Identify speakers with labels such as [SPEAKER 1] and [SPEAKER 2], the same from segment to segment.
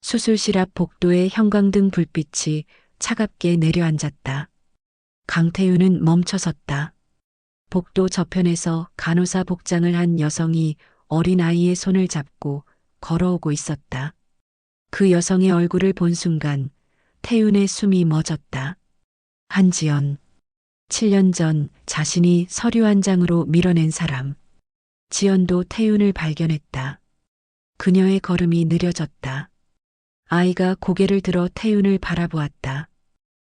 [SPEAKER 1] 수술실 앞 복도에 형광등 불빛이 차갑게 내려앉았다. 강태윤은 멈춰섰다. 복도 저편에서 간호사 복장을 한 여성이 어린 아이의 손을 잡고 걸어오고 있었다. 그 여성의 얼굴을 본 순간 태윤의 숨이 멎었다. 한지연. 7년 전 자신이 서류 한 장으로 밀어낸 사람. 지연도 태윤을 발견했다. 그녀의 걸음이 느려졌다. 아이가 고개를 들어 태윤을 바라보았다.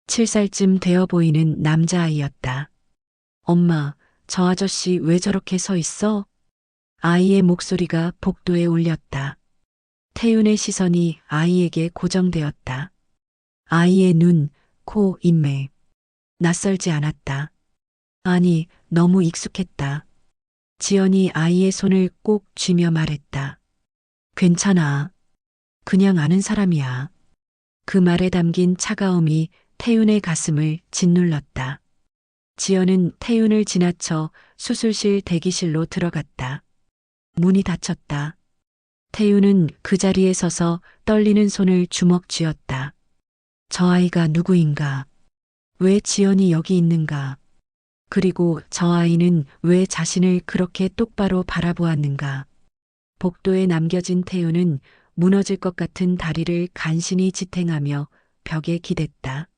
[SPEAKER 1] 7살쯤 되어 보이는 남자아이였다. 엄마, 저 아저씨 왜 저렇게 서 있어? 아이의 목소리가 복도에 울렸다. 태윤의 시선이 아이에게 고정되었다. 아이의 눈, 코, 인매. 낯설지 않았다. 아니, 너무 익숙했다. 지연이 아이의 손을 꼭 쥐며 말했다. 괜찮아. 그냥 아는 사람이야. 그 말에 담긴 차가움이 태윤의 가슴을 짓눌렀다. 지연은 태윤을 지나쳐 수술실 대기실로 들어갔다. 문이 닫혔다. 태윤은 그 자리에 서서 떨리는 손을 주먹 쥐었다. 저 아이가 누구인가? 왜 지연이 여기 있는가? 그리고 저 아이는 왜 자신을 그렇게 똑바로 바라보았는가? 복도에 남겨진 태윤은 무너질 것 같은 다리를 간신히 지탱하며 벽에 기댔다.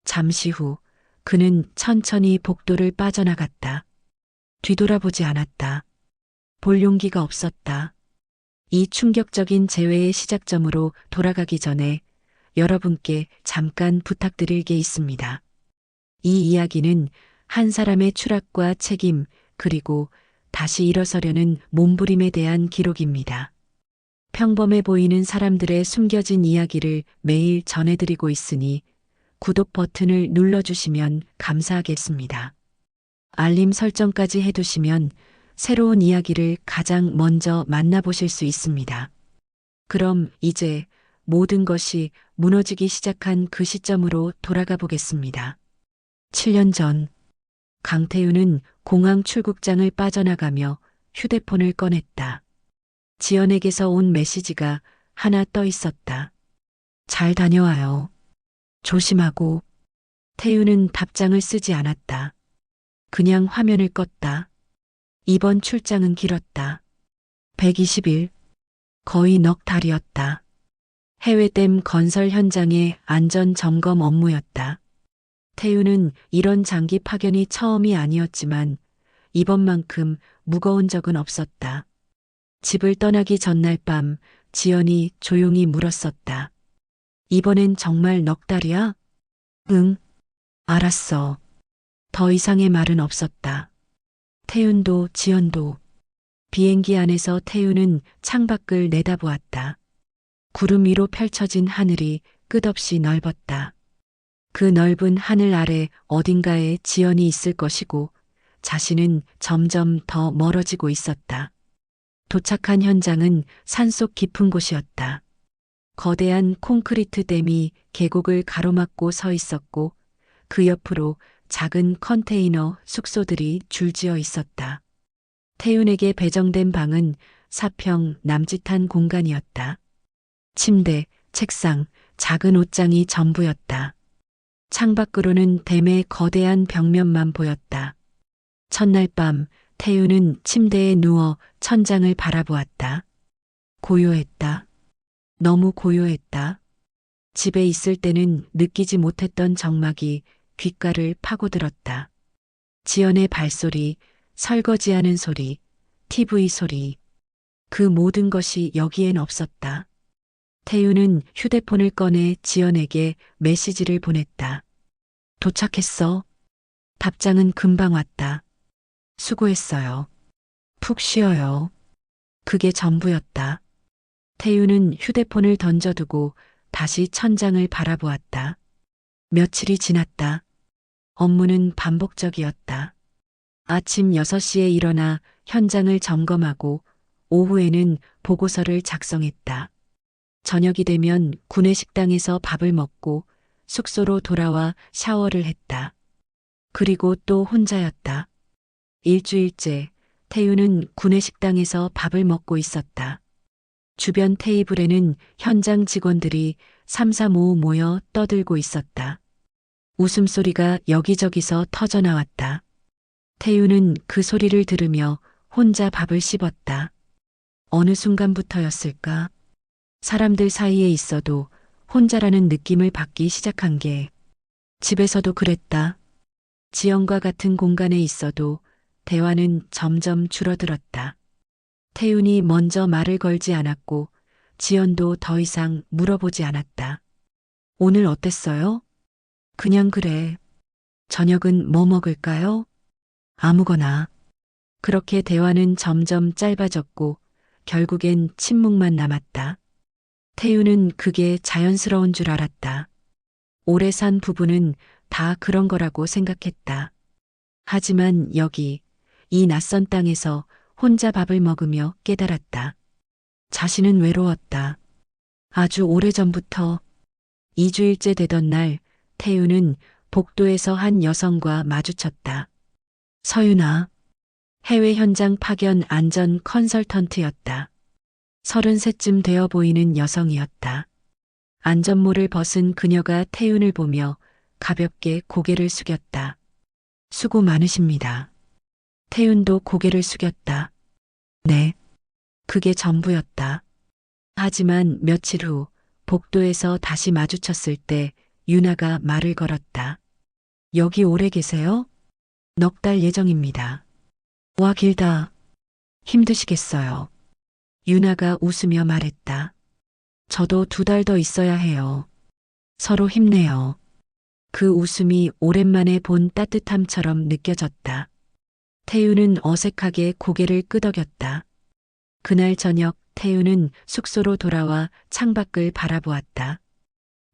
[SPEAKER 1] 잠시 후 그는 천천히 복도를 빠져나갔다. 뒤돌아보지 않았다. 볼 용기가 없었다. 이 충격적인 재회의 시작점으로 돌아가기 전에 여러분께 잠깐 부탁드릴 게 있습니다. 이 이야기는 한 사람의 추락과 책임 그리고 다시 일어서려는 몸부림에 대한 기록입니다. 평범해 보이는 사람들의 숨겨진 이야기를 매일 전해드리고 있으니 구독 버튼을 눌러주시면 감사하겠습니다. 알림 설정까지 해두시면 새로운 이야기를 가장 먼저 만나보실 수 있습니다. 그럼 이제 모든 것이 무너지기 시작한 그 시점으로 돌아가 보겠습니다. 7년 전 강태윤은 공항 출국장을 빠져나가며 휴대폰을 꺼냈다. 지연에게서 온 메시지가 하나 떠 있었다. 잘 다녀와요. 조심하고. 태윤은 답장을 쓰지 않았다. 그냥 화면을 껐다. 이번 출장은 길었다. 120일. 거의 넉 달이었다. 해외댐 건설 현장의 안전 점검 업무였다. 태윤은 이런 장기 파견이 처음이 아니었지만 이번만큼 무거운 적은 없었다. 집을 떠나기 전날 밤 지연이 조용히 물었었다. 이번엔 정말 넉 달이야? 응, 알았어. 더 이상의 말은 없었다. 태윤도 지연도. 비행기 안에서 태윤은 창밖을 내다보았다. 구름 위로 펼쳐진 하늘이 끝없이 넓었다. 그 넓은 하늘 아래 어딘가에 지연이 있을 것이고 자신은 점점 더 멀어지고 있었다. 도착한 현장은 산속 깊은 곳이었다. 거대한 콘크리트 댐이 계곡을 가로막고 서 있었고 그 옆으로 작은 컨테이너 숙소들이 줄지어 있었다. 태윤에게 배정된 방은 사평 남짓한 공간이었다. 침대, 책상, 작은 옷장이 전부였다. 창밖으로는 댐의 거대한 벽면만 보였다. 첫날 밤 태윤은 침대에 누워 천장을 바라보았다. 고요했다. 너무 고요했다. 집에 있을 때는 느끼지 못했던 적막이 귓가를 파고들었다. 지연의 발소리, 설거지하는 소리, TV 소리. 그 모든 것이 여기엔 없었다. 태윤은 휴대폰을 꺼내 지연에게 메시지를 보냈다. 도착했어. 답장은 금방 왔다. 수고했어요. 푹 쉬어요. 그게 전부였다. 태윤은 휴대폰을 던져두고 다시 천장을 바라보았다. 며칠이 지났다. 업무는 반복적이었다. 아침 6시에 일어나 현장을 점검하고 오후에는 보고서를 작성했다. 저녁이 되면 구내식당에서 밥을 먹고 숙소로 돌아와 샤워를 했다. 그리고 또 혼자였다. 일주일째 태윤은 구내식당에서 밥을 먹고 있었다. 주변 테이블에는 현장 직원들이 삼삼오오 모여 떠들고 있었다. 웃음소리가 여기저기서 터져나왔다. 태우는 그 소리를 들으며 혼자 밥을 씹었다. 어느 순간부터였을까? 사람들 사이에 있어도 혼자라는 느낌을 받기 시작한 게 집에서도 그랬다. 지연과 같은 공간에 있어도 대화는 점점 줄어들었다. 태윤이 먼저 말을 걸지 않았고 지연도 더 이상 물어보지 않았다. 오늘 어땠어요? 그냥 그래. 저녁은 뭐 먹을까요? 아무거나. 그렇게 대화는 점점 짧아졌고 결국엔 침묵만 남았다. 태윤은 그게 자연스러운 줄 알았다. 오래 산 부부는 다 그런 거라고 생각했다. 하지만 여기, 이 낯선 땅에서 혼자 밥을 먹으며 깨달았다. 자신은 외로웠다. 아주 오래전부터 2주일째 되던 날, 태윤은 복도에서 한 여성과 마주쳤다. 서윤아. 해외 현장 파견 안전 컨설턴트였다. 33쯤 되어 보이는 여성이었다. 안전모를 벗은 그녀가 태윤을 보며 가볍게 고개를 숙였다. 수고 많으십니다. 태윤도 고개를 숙였다. 네. 그게 전부였다. 하지만 며칠 후 복도에서 다시 마주쳤을 때 유나가 말을 걸었다. 여기 오래 계세요? 넉 달 예정입니다. 와 길다. 힘드시겠어요. 유나가 웃으며 말했다. 저도 2달 더 있어야 해요. 서로 힘내요. 그 웃음이 오랜만에 본 따뜻함처럼 느껴졌다. 태윤은 어색하게 고개를 끄덕였다. 그날 저녁 태윤은 숙소로 돌아와 창밖을 바라보았다.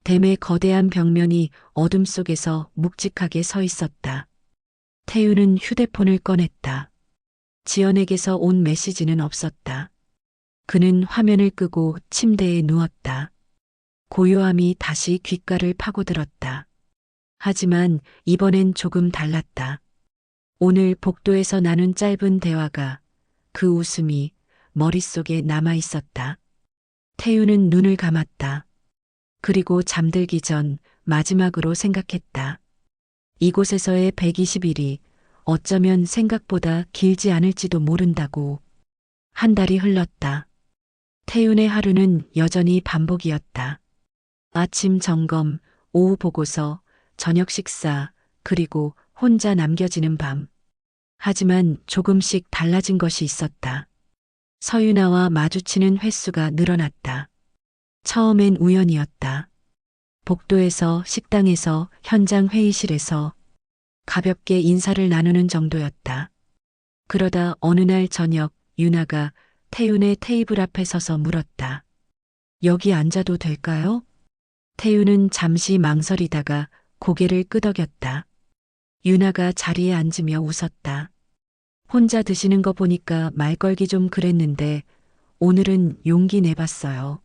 [SPEAKER 1] 댐의 거대한 벽면이 어둠 속에서 묵직하게 서 있었다. 태윤은 휴대폰을 꺼냈다. 지연에게서 온 메시지는 없었다. 그는 화면을 끄고 침대에 누웠다. 고요함이 다시 귓가를 파고들었다. 하지만 이번엔 조금 달랐다. 오늘 복도에서 나눈 짧은 대화가, 그 웃음이 머릿속에 남아 있었다. 태윤은 눈을 감았다. 그리고 잠들기 전 마지막으로 생각했다. 이곳에서의 120일이 어쩌면 생각보다 길지 않을지도 모른다고. 한 달이 흘렀다. 태윤의 하루는 여전히 반복이었다. 아침 점검, 오후 보고서, 저녁 식사, 그리고 혼자 남겨지는 밤. 하지만 조금씩 달라진 것이 있었다. 서윤아와 마주치는 횟수가 늘어났다. 처음엔 우연이었다. 복도에서, 식당에서, 현장 회의실에서 가볍게 인사를 나누는 정도였다. 그러다 어느 날 저녁 유나가 태윤의 테이블 앞에 서서 물었다. 여기 앉아도 될까요? 태윤은 잠시 망설이다가 고개를 끄덕였다. 유나가 자리에 앉으며 웃었다. 혼자 드시는 거 보니까 말 걸기 좀 그랬는데 오늘은 용기 내봤어요.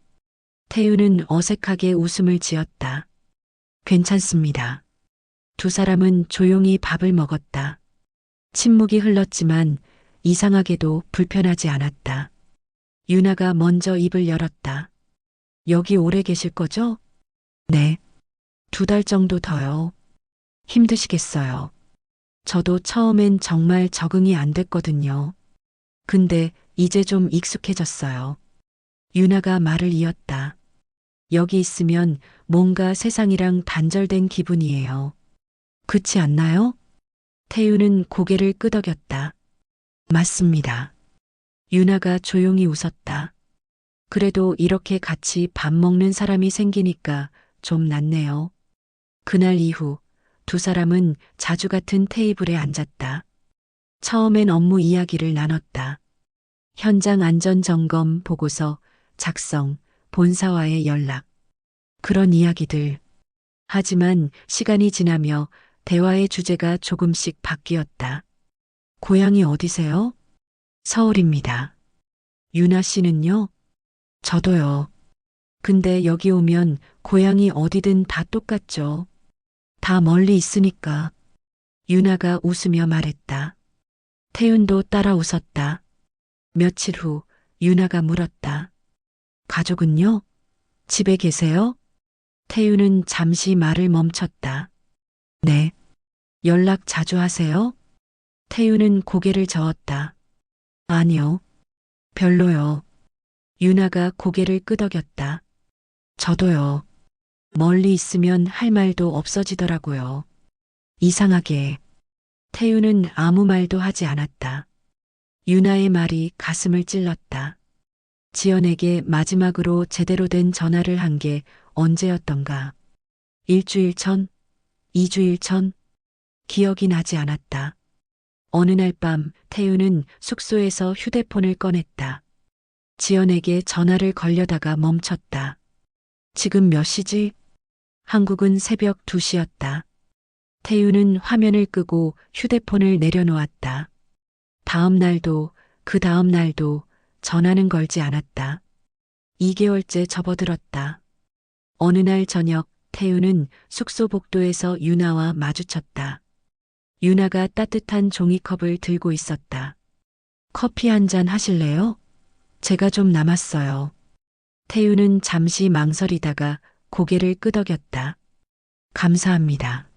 [SPEAKER 1] 태윤은 어색하게 웃음을 지었다. 괜찮습니다. 두 사람은 조용히 밥을 먹었다. 침묵이 흘렀지만 이상하게도 불편하지 않았다. 유나가 먼저 입을 열었다. 여기 오래 계실 거죠? 네. 2달 정도 더요. 힘드시겠어요. 저도 처음엔 정말 적응이 안 됐거든요. 근데 이제 좀 익숙해졌어요. 유나가 말을 이었다. 여기 있으면 뭔가 세상이랑 단절된 기분이에요. 그렇지 않나요? 태윤은 고개를 끄덕였다. 맞습니다. 유나가 조용히 웃었다. 그래도 이렇게 같이 밥 먹는 사람이 생기니까 좀 낫네요. 그날 이후 두 사람은 자주 같은 테이블에 앉았다. 처음엔 업무 이야기를 나눴다. 현장 안전 점검 보고서 작성, 본사와의 연락. 그런 이야기들. 하지만 시간이 지나며 대화의 주제가 조금씩 바뀌었다. 고향이 어디세요? 서울입니다. 유나 씨는요? 저도요. 근데 여기 오면 고향이 어디든 다 똑같죠. 다 멀리 있으니까. 유나가 웃으며 말했다. 태윤도 따라 웃었다. 며칠 후 유나가 물었다. 가족은요? 집에 계세요? 태유는 잠시 말을 멈췄다. 네. 연락 자주 하세요? 태유는 고개를 저었다. 아니요. 별로요. 유나가 고개를 끄덕였다. 저도요. 멀리 있으면 할 말도 없어지더라고요. 이상하게. 태유는 아무 말도 하지 않았다. 유나의 말이 가슴을 찔렀다. 지연에게 마지막으로 제대로 된 전화를 한 게 언제였던가. 일주일 전, 2주일 전, 기억이 나지 않았다. 어느 날 밤 태유는 숙소에서 휴대폰을 꺼냈다. 지연에게 전화를 걸려다가 멈췄다. 지금 몇 시지? 한국은 새벽 2시였다. 태유는 화면을 끄고 휴대폰을 내려놓았다. 다음 날도 그 다음 날도 전화는 걸지 않았다. 2개월째 접어들었다. 어느 날 저녁 태유는 숙소 복도에서 유나와 마주쳤다. 유나가 따뜻한 종이컵을 들고 있었다. 커피 한 잔 하실래요? 제가 좀 남았어요. 태유는 잠시 망설이다가 고개를 끄덕였다. 감사합니다.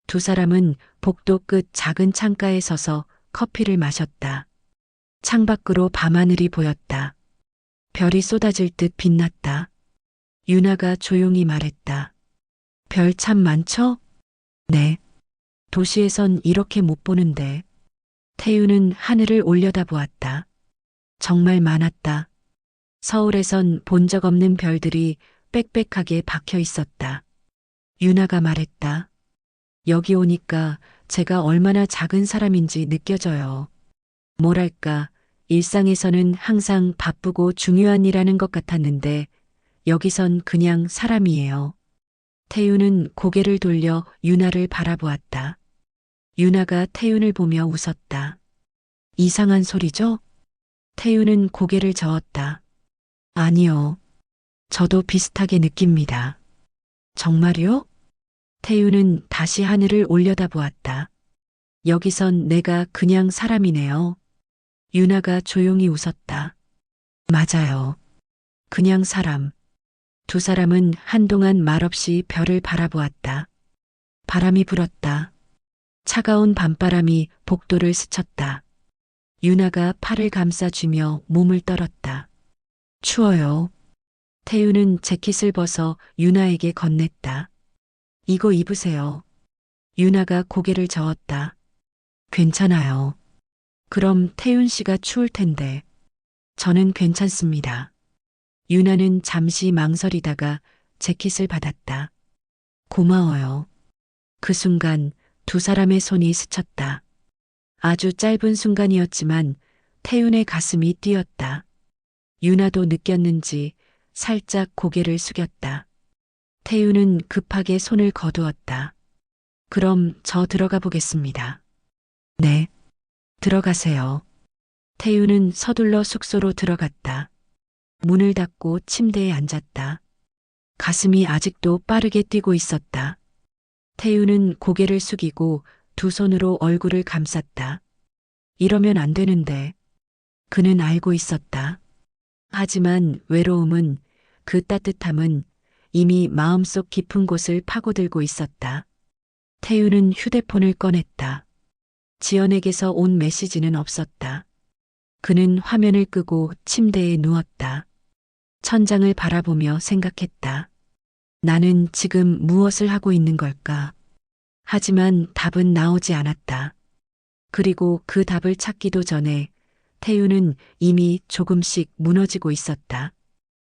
[SPEAKER 1] 두 사람은 복도 끝 작은 창가에 서서 커피를 마셨다. 창밖으로 밤하늘이 보였다. 별이 쏟아질 듯 빛났다. 유나가 조용히 말했다. 별 참 많죠? 네. 도시에선 이렇게 못 보는데. 태유는 하늘을 올려다보았다. 정말 많았다. 서울에선 본 적 없는 별들이 빽빽하게 박혀 있었다. 유나가 말했다. 여기 오니까 제가 얼마나 작은 사람인지 느껴져요. 뭐랄까, 일상에서는 항상 바쁘고 중요한 일하는 것 같았는데, 여기선 그냥 사람이에요. 태윤은 고개를 돌려 유나를 바라보았다. 유나가 태윤을 보며 웃었다. 이상한 소리죠? 태윤은 고개를 저었다. 아니요. 저도 비슷하게 느낍니다. 정말요? 태윤은 다시 하늘을 올려다보았다. 여기선 내가 그냥 사람이네요. 유나가 조용히 웃었다. 맞아요. 그냥 사람. 두 사람은 한동안 말없이 별을 바라보았다. 바람이 불었다. 차가운 밤바람이 복도를 스쳤다. 유나가 팔을 감싸주며 몸을 떨었다. 추워요. 태유는 재킷을 벗어 유나에게 건넸다. 이거 입으세요. 유나가 고개를 저었다. 괜찮아요. 그럼 태윤 씨가 추울 텐데. 저는 괜찮습니다. 유나는 잠시 망설이다가 재킷을 받았다. 고마워요. 그 순간 두 사람의 손이 스쳤다. 아주 짧은 순간이었지만 태윤의 가슴이 뛰었다. 유나도 느꼈는지 살짝 고개를 숙였다. 태윤은 급하게 손을 거두었다. 그럼 저 들어가 보겠습니다. 네. 들어가세요. 태윤은 서둘러 숙소로 들어갔다. 문을 닫고 침대에 앉았다. 가슴이 아직도 빠르게 뛰고 있었다. 태윤은 고개를 숙이고 두 손으로 얼굴을 감쌌다. 이러면 안 되는데. 그는 알고 있었다. 하지만 외로움은, 그 따뜻함은 이미 마음속 깊은 곳을 파고들고 있었다. 태윤은 휴대폰을 꺼냈다. 지연에게서 온 메시지는 없었다. 그는 화면을 끄고 침대에 누웠다. 천장을 바라보며 생각했다. 나는 지금 무엇을 하고 있는 걸까? 하지만 답은 나오지 않았다. 그리고 그 답을 찾기도 전에 태유는 이미 조금씩 무너지고 있었다.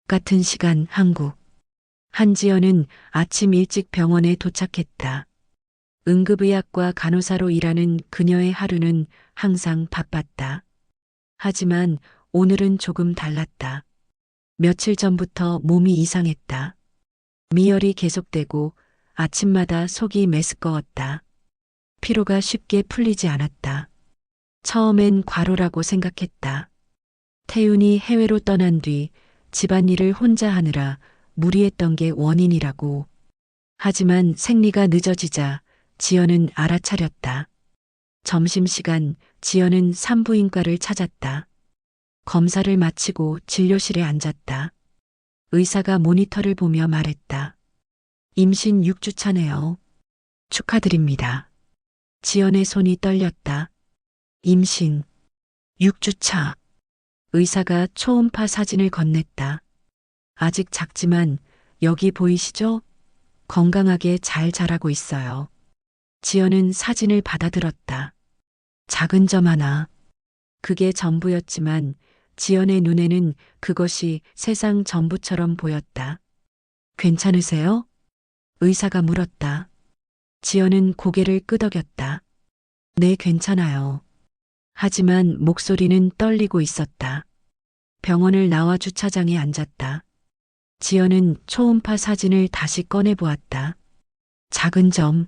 [SPEAKER 1] 같은 시간 한국. 한지연은 아침 일찍 병원에 도착했다. 응급의학과 간호사로 일하는 그녀의 하루는 항상 바빴다. 하지만 오늘은 조금 달랐다. 며칠 전부터 몸이 이상했다. 미열이 계속되고 아침마다 속이 메스꺼웠다. 피로가 쉽게 풀리지 않았다. 처음엔 과로라고 생각했다. 태윤이 해외로 떠난 뒤 집안일을 혼자 하느라 무리했던 게 원인이라고. 하지만 생리가 늦어지자 지연은 알아차렸다. 점심시간 지연은 산부인과를 찾았다. 검사를 마치고 진료실에 앉았다. 의사가 모니터를 보며 말했다. 임신 6주 차네요. 축하드립니다. 지연의 손이 떨렸다. 임신 6주 차. 의사가 초음파 사진을 건넸다. 아직 작지만 여기 보이시죠? 건강하게 잘 자라고 있어요. 지연은 사진을 받아들었다. 작은 점 하나. 그게 전부였지만 지연의 눈에는 그것이 세상 전부처럼 보였다. 괜찮으세요? 의사가 물었다. 지연은 고개를 끄덕였다. 네, 괜찮아요. 하지만 목소리는 떨리고 있었다. 병원을 나와 주차장에 앉았다. 지연은 초음파 사진을 다시 꺼내 보았다. 작은 점.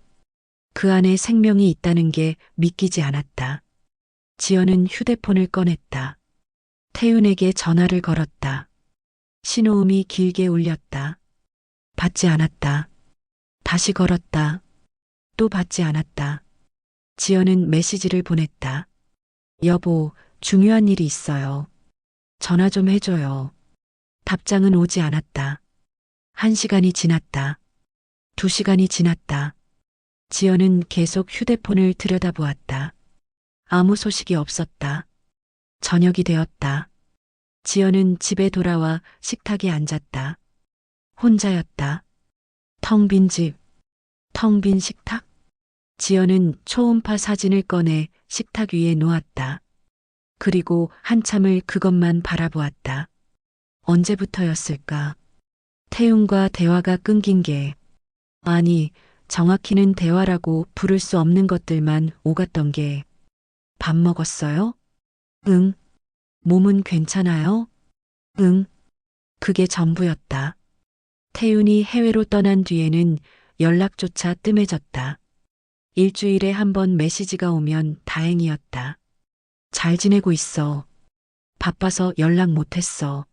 [SPEAKER 1] 그 안에 생명이 있다는 게 믿기지 않았다. 지연은 휴대폰을 꺼냈다. 태윤에게 전화를 걸었다. 신호음이 길게 울렸다. 받지 않았다. 다시 걸었다. 또 받지 않았다. 지연은 메시지를 보냈다. 여보, 중요한 일이 있어요. 전화 좀 해줘요. 답장은 오지 않았다. 1시간이 지났다. 2시간이 지났다. 지연은 계속 휴대폰을 들여다보았다. 아무 소식이 없었다. 저녁이 되었다. 지연은 집에 돌아와 식탁에 앉았다. 혼자였다. 텅 빈 집, 텅 빈 식탁? 지연은 초음파 사진을 꺼내 식탁 위에 놓았다. 그리고 한참을 그것만 바라보았다. 언제부터였을까? 태윤과 대화가 끊긴 게, 아니, 정확히는 대화라고 부를 수 없는 것들만 오갔던 게, 밥 먹었어요? 응. 몸은 괜찮아요? 응. 그게 전부였다. 태윤이 해외로 떠난 뒤에는 연락조차 뜸해졌다. 일주일에 한 번 메시지가 오면 다행이었다. 잘 지내고 있어. 바빠서 연락 못했어.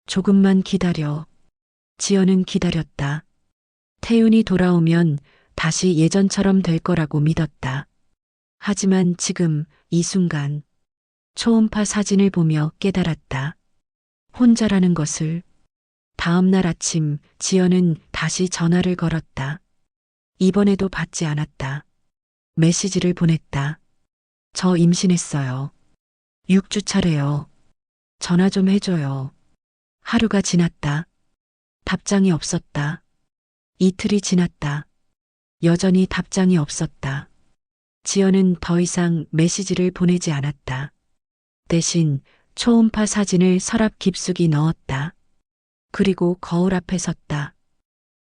[SPEAKER 1] 조금만 기다려. 지연은 기다렸다. 태윤이 돌아오면 다시 예전처럼 될 거라고 믿었다. 하지만 지금 이 순간 초음파 사진을 보며 깨달았다. 혼자라는 것을. 다음 날 아침 지연은 다시 전화를 걸었다. 이번에도 받지 않았다. 메시지를 보냈다. 저 임신했어요. 6주 차래요. 전화 좀 해줘요. 하루가 지났다. 답장이 없었다. 이틀이 지났다. 여전히 답장이 없었다. 지연은 더 이상 메시지를 보내지 않았다. 대신 초음파 사진을 서랍 깊숙이 넣었다. 그리고 거울 앞에 섰다.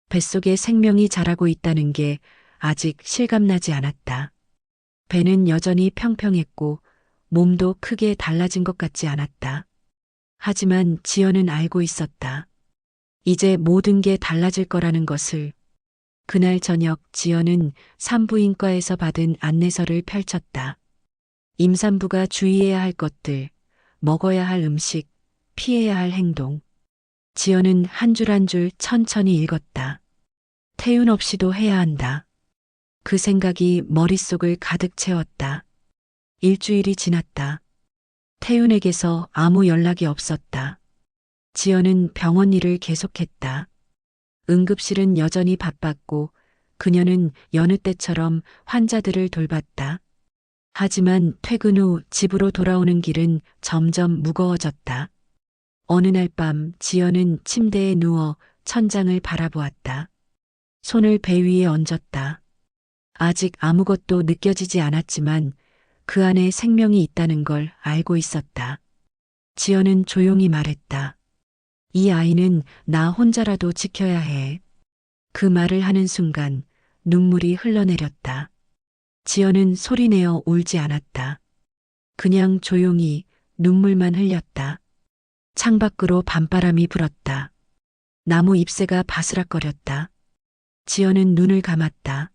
[SPEAKER 1] 뱃속에 생명이 자라고 있다는 게 아직 실감나지 않았다. 배는 여전히 평평했고 몸도 크게 달라진 것 같지 않았다. 하지만 지연은 알고 있었다. 이제 모든 게 달라질 거라는 것을. 그날 저녁 지연은 산부인과에서 받은 안내서를 펼쳤다. 임산부가 주의해야 할 것들, 먹어야 할 음식, 피해야 할 행동. 지연은 한 줄 한 줄 천천히 읽었다. 태윤 없이도 해야 한다. 그 생각이 머릿속을 가득 채웠다. 일주일이 지났다. 태윤에게서 아무 연락이 없었다. 지연은 병원 일을 계속했다. 응급실은 여전히 바빴고 그녀는 여느 때처럼 환자들을 돌봤다. 하지만 퇴근 후 집으로 돌아오는 길은 점점 무거워졌다. 어느 날 밤 지연은 침대에 누워 천장을 바라보았다. 손을 배 위에 얹었다. 아직 아무것도 느껴지지 않았지만 그 안에 생명이 있다는 걸 알고 있었다. 지연은 조용히 말했다. 이 아이는 나 혼자라도 지켜야 해. 그 말을 하는 순간 눈물이 흘러내렸다. 지연은 소리내어 울지 않았다. 그냥 조용히 눈물만 흘렸다. 창밖으로 밤바람이 불었다. 나무 잎새가 바스락거렸다. 지연은 눈을 감았다.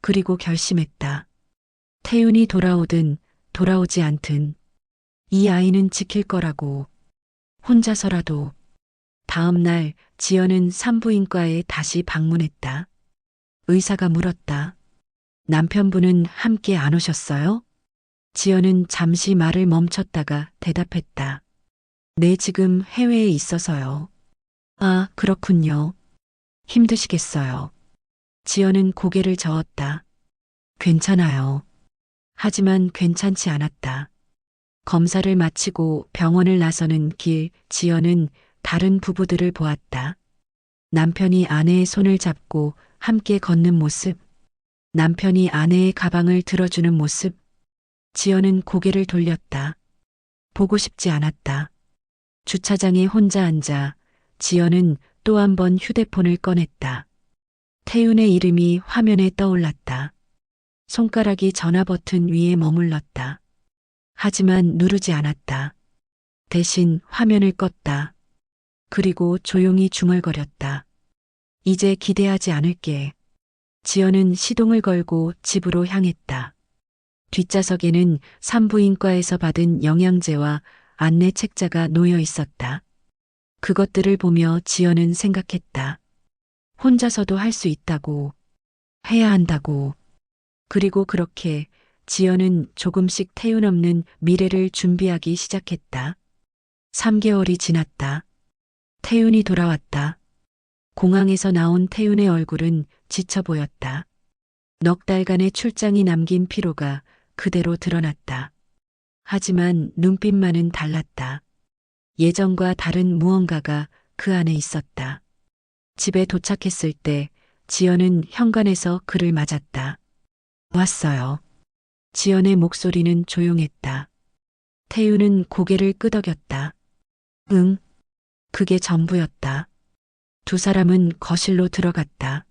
[SPEAKER 1] 그리고 결심했다. 태윤이 돌아오든 돌아오지 않든 이 아이는 지킬 거라고. 혼자서라도. 다음 날 지연은 산부인과에 다시 방문했다. 의사가 물었다. 남편분은 함께 안 오셨어요? 지연은 잠시 말을 멈췄다가 대답했다. 네, 지금 해외에 있어서요. 아, 그렇군요. 힘드시겠어요. 지연은 고개를 저었다. 괜찮아요. 하지만 괜찮지 않았다. 검사를 마치고 병원을 나서는 길, 지연은 다른 부부들을 보았다. 남편이 아내의 손을 잡고 함께 걷는 모습, 남편이 아내의 가방을 들어주는 모습, 지연은 고개를 돌렸다. 보고 싶지 않았다. 주차장에 혼자 앉아 지연은 또 한 번 휴대폰을 꺼냈다. 태윤의 이름이 화면에 떠올랐다. 손가락이 전화 버튼 위에 머물렀다. 하지만 누르지 않았다. 대신 화면을 껐다. 그리고 조용히 중얼거렸다. 이제 기대하지 않을게. 지연은 시동을 걸고 집으로 향했다. 뒷좌석에는 산부인과에서 받은 영양제와 안내 책자가 놓여 있었다. 그것들을 보며 지연은 생각했다. 혼자서도 할 수 있다고, 해야 한다고. 그리고 그렇게 지연은 조금씩 태윤 없는 미래를 준비하기 시작했다. 3개월이 지났다. 태윤이 돌아왔다. 공항에서 나온 태윤의 얼굴은 지쳐 보였다. 넉 달간의 출장이 남긴 피로가 그대로 드러났다. 하지만 눈빛만은 달랐다. 예전과 다른 무언가가 그 안에 있었다. 집에 도착했을 때 지연은 현관에서 그를 맞았다. 왔어요. 지연의 목소리는 조용했다. 태윤은 고개를 끄덕였다. 응, 그게 전부였다. 두 사람은 거실로 들어갔다.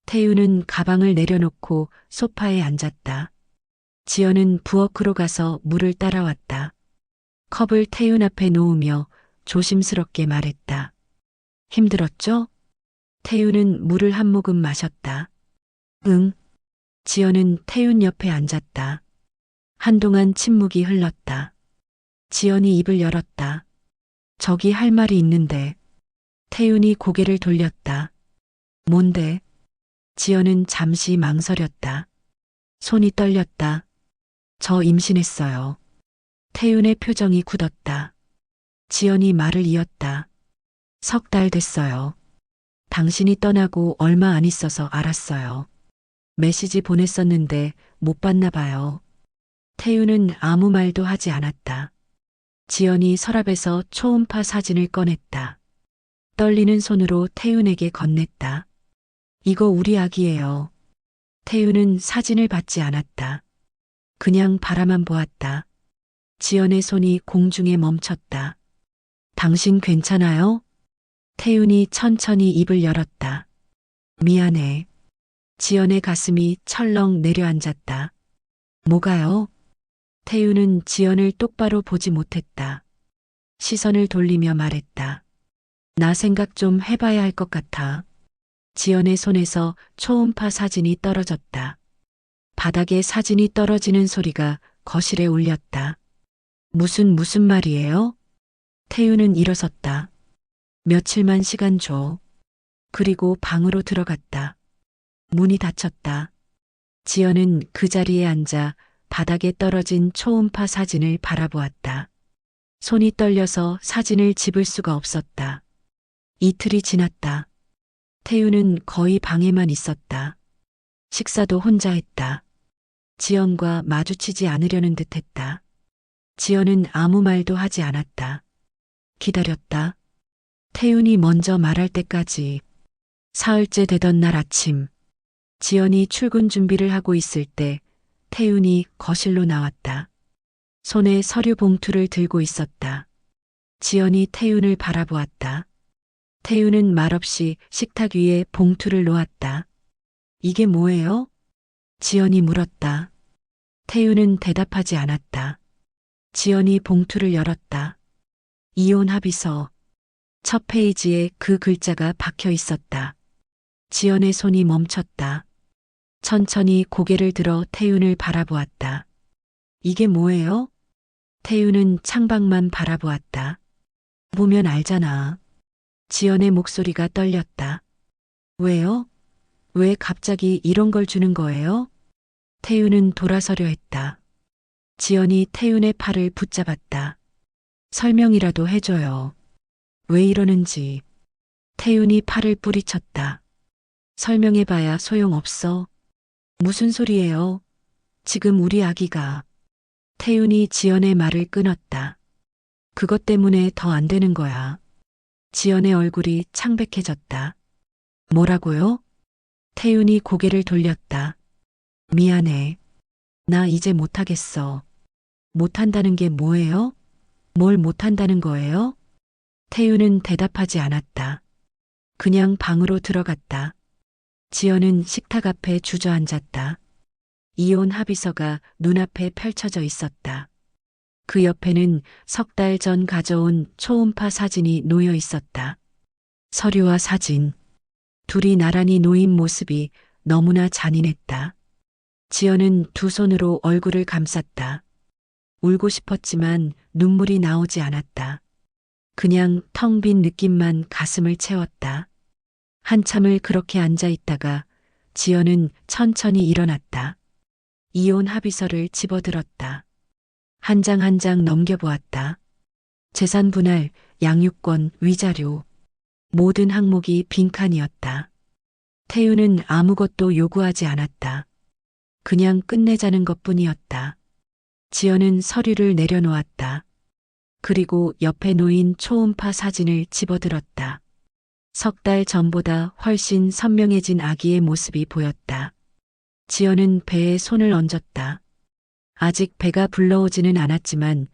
[SPEAKER 1] 태윤은 가방을 내려놓고 소파에 앉았다. 지연은 부엌으로 가서 물을 따라왔다. 컵을 태윤 앞에 놓으며 조심스럽게 말했다. 힘들었죠? 태윤은 물을 한 모금 마셨다. 응. 지연은 태윤 옆에 앉았다. 한동안 침묵이 흘렀다. 지연이 입을 열었다. 저기 할 말이 있는데. 태윤이 고개를 돌렸다. 뭔데? 지연은 잠시 망설였다. 손이 떨렸다. 저 임신했어요. 태윤의 표정이 굳었다. 지연이 말을 이었다. 3달 됐어요. 당신이 떠나고 얼마 안 있어서 알았어요. 메시지 보냈었는데 못 봤나 봐요. 태윤은 아무 말도 하지 않았다. 지연이 서랍에서 초음파 사진을 꺼냈다. 떨리는 손으로 태윤에게 건넸다. 이거 우리 아기예요. 태윤은 사진을 받지 않았다. 그냥 바라만 보았다. 지연의 손이 공중에 멈췄다. 당신 괜찮아요? 태윤이 천천히 입을 열었다. 미안해. 지연의 가슴이 철렁 내려앉았다. 뭐가요? 태윤은 지연을 똑바로 보지 못했다. 시선을 돌리며 말했다. 나 생각 좀 해봐야 할 것 같아. 지연의 손에서 초음파 사진이 떨어졌다. 바닥에 사진이 떨어지는 소리가 거실에 울렸다. 무슨 말이에요? 태윤은 일어섰다. 며칠만 시간 줘. 그리고 방으로 들어갔다. 문이 닫혔다. 지연은 그 자리에 앉아 바닥에 떨어진 초음파 사진을 바라보았다. 손이 떨려서 사진을 집을 수가 없었다. 이틀이 지났다. 태윤은 거의 방에만 있었다. 식사도 혼자 했다. 지연과 마주치지 않으려는 듯 했다. 지연은 아무 말도 하지 않았다. 기다렸다. 태윤이 먼저 말할 때까지. 사흘째 되던 날 아침, 지연이 출근 준비를 하고 있을 때 태윤이 거실로 나왔다. 손에 서류 봉투를 들고 있었다. 지연이 태윤을 바라보았다. 태윤은 말없이 식탁 위에 봉투를 놓았다. 이게 뭐예요? 지연이 물었다. 태윤은 대답하지 않았다. 지연이 봉투를 열었다. 이혼 합의서. 첫 페이지에 그 글자가 박혀 있었다. 지연의 손이 멈췄다. 천천히 고개를 들어 태윤을 바라보았다. 이게 뭐예요? 태윤은 창밖만 바라보았다. 보면 알잖아. 지연의 목소리가 떨렸다. 왜요? 왜 갑자기 이런 걸 주는 거예요? 태윤은 돌아서려 했다. 지연이 태윤의 팔을 붙잡았다. 설명이라도 해줘요. 왜 이러는지. 태윤이 팔을 뿌리쳤다. 설명해봐야 소용없어. 무슨 소리예요? 지금 우리 아기가. 태윤이 지연의 말을 끊었다. 그것 때문에 더 안 되는 거야. 지연의 얼굴이 창백해졌다. 뭐라고요? 태윤이 고개를 돌렸다. 미안해. 나 이제 못하겠어. 못한다는 게 뭐예요? 뭘 못한다는 거예요? 태윤은 대답하지 않았다. 그냥 방으로 들어갔다. 지연은 식탁 앞에 주저앉았다. 이혼 합의서가 눈앞에 펼쳐져 있었다. 그 옆에는 석 달 전 가져온 초음파 사진이 놓여 있었다. 서류와 사진. 둘이 나란히 놓인 모습이 너무나 잔인했다. 지연은 두 손으로 얼굴을 감쌌다. 울고 싶었지만 눈물이 나오지 않았다. 그냥 텅 빈 느낌만 가슴을 채웠다. 한참을 그렇게 앉아 있다가 지연은 천천히 일어났다. 이혼 합의서를 집어들었다. 한 장 한 장 넘겨보았다. 재산 분할, 양육권, 위자료. 모든 항목이 빈칸이었다. 태윤은 아무것도 요구하지 않았다. 그냥 끝내자는 것뿐이었다. 지연은 서류를 내려놓았다. 그리고 옆에 놓인 초음파 사진을 집어들었다. 석 달 전보다 훨씬 선명해진 아기의 모습이 보였다. 지연은 배에 손을 얹었다. 아직 배가 불러오지는 않았지만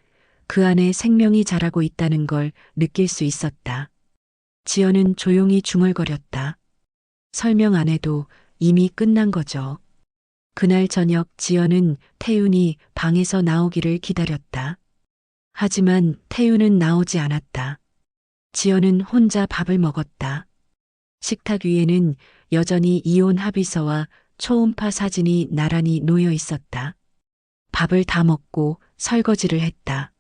[SPEAKER 1] 그 안에 생명이 자라고 있다는 걸 느낄 수 있었다. 지연은 조용히 중얼거렸다. 설명 안 해도 이미 끝난 거죠. 그날 저녁 지연은 태윤이 방에서 나오기를 기다렸다. 하지만 태윤은 나오지 않았다. 지연은 혼자 밥을 먹었다. 식탁 위에는 여전히 이혼 합의서와 초음파 사진이 나란히 놓여 있었다. 밥을 다 먹고 설거지를 했다.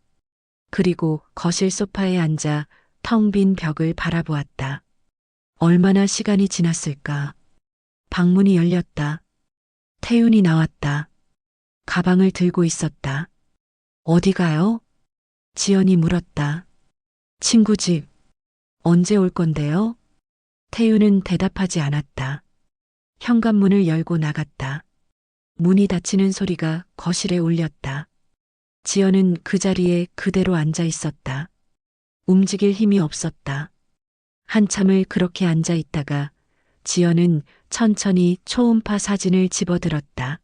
[SPEAKER 1] 그리고 거실 소파에 앉아 텅 빈 벽을 바라보았다. 얼마나 시간이 지났을까? 방문이 열렸다. 태윤이 나왔다. 가방을 들고 있었다. 어디 가요? 지연이 물었다. 친구 집. 언제 올 건데요? 태윤은 대답하지 않았다. 현관문을 열고 나갔다. 문이 닫히는 소리가 거실에 울렸다. 지연은 그 자리에 그대로 앉아 있었다. 움직일 힘이 없었다. 한참을 그렇게 앉아 있다가 지연은 천천히 초음파 사진을 집어들었다.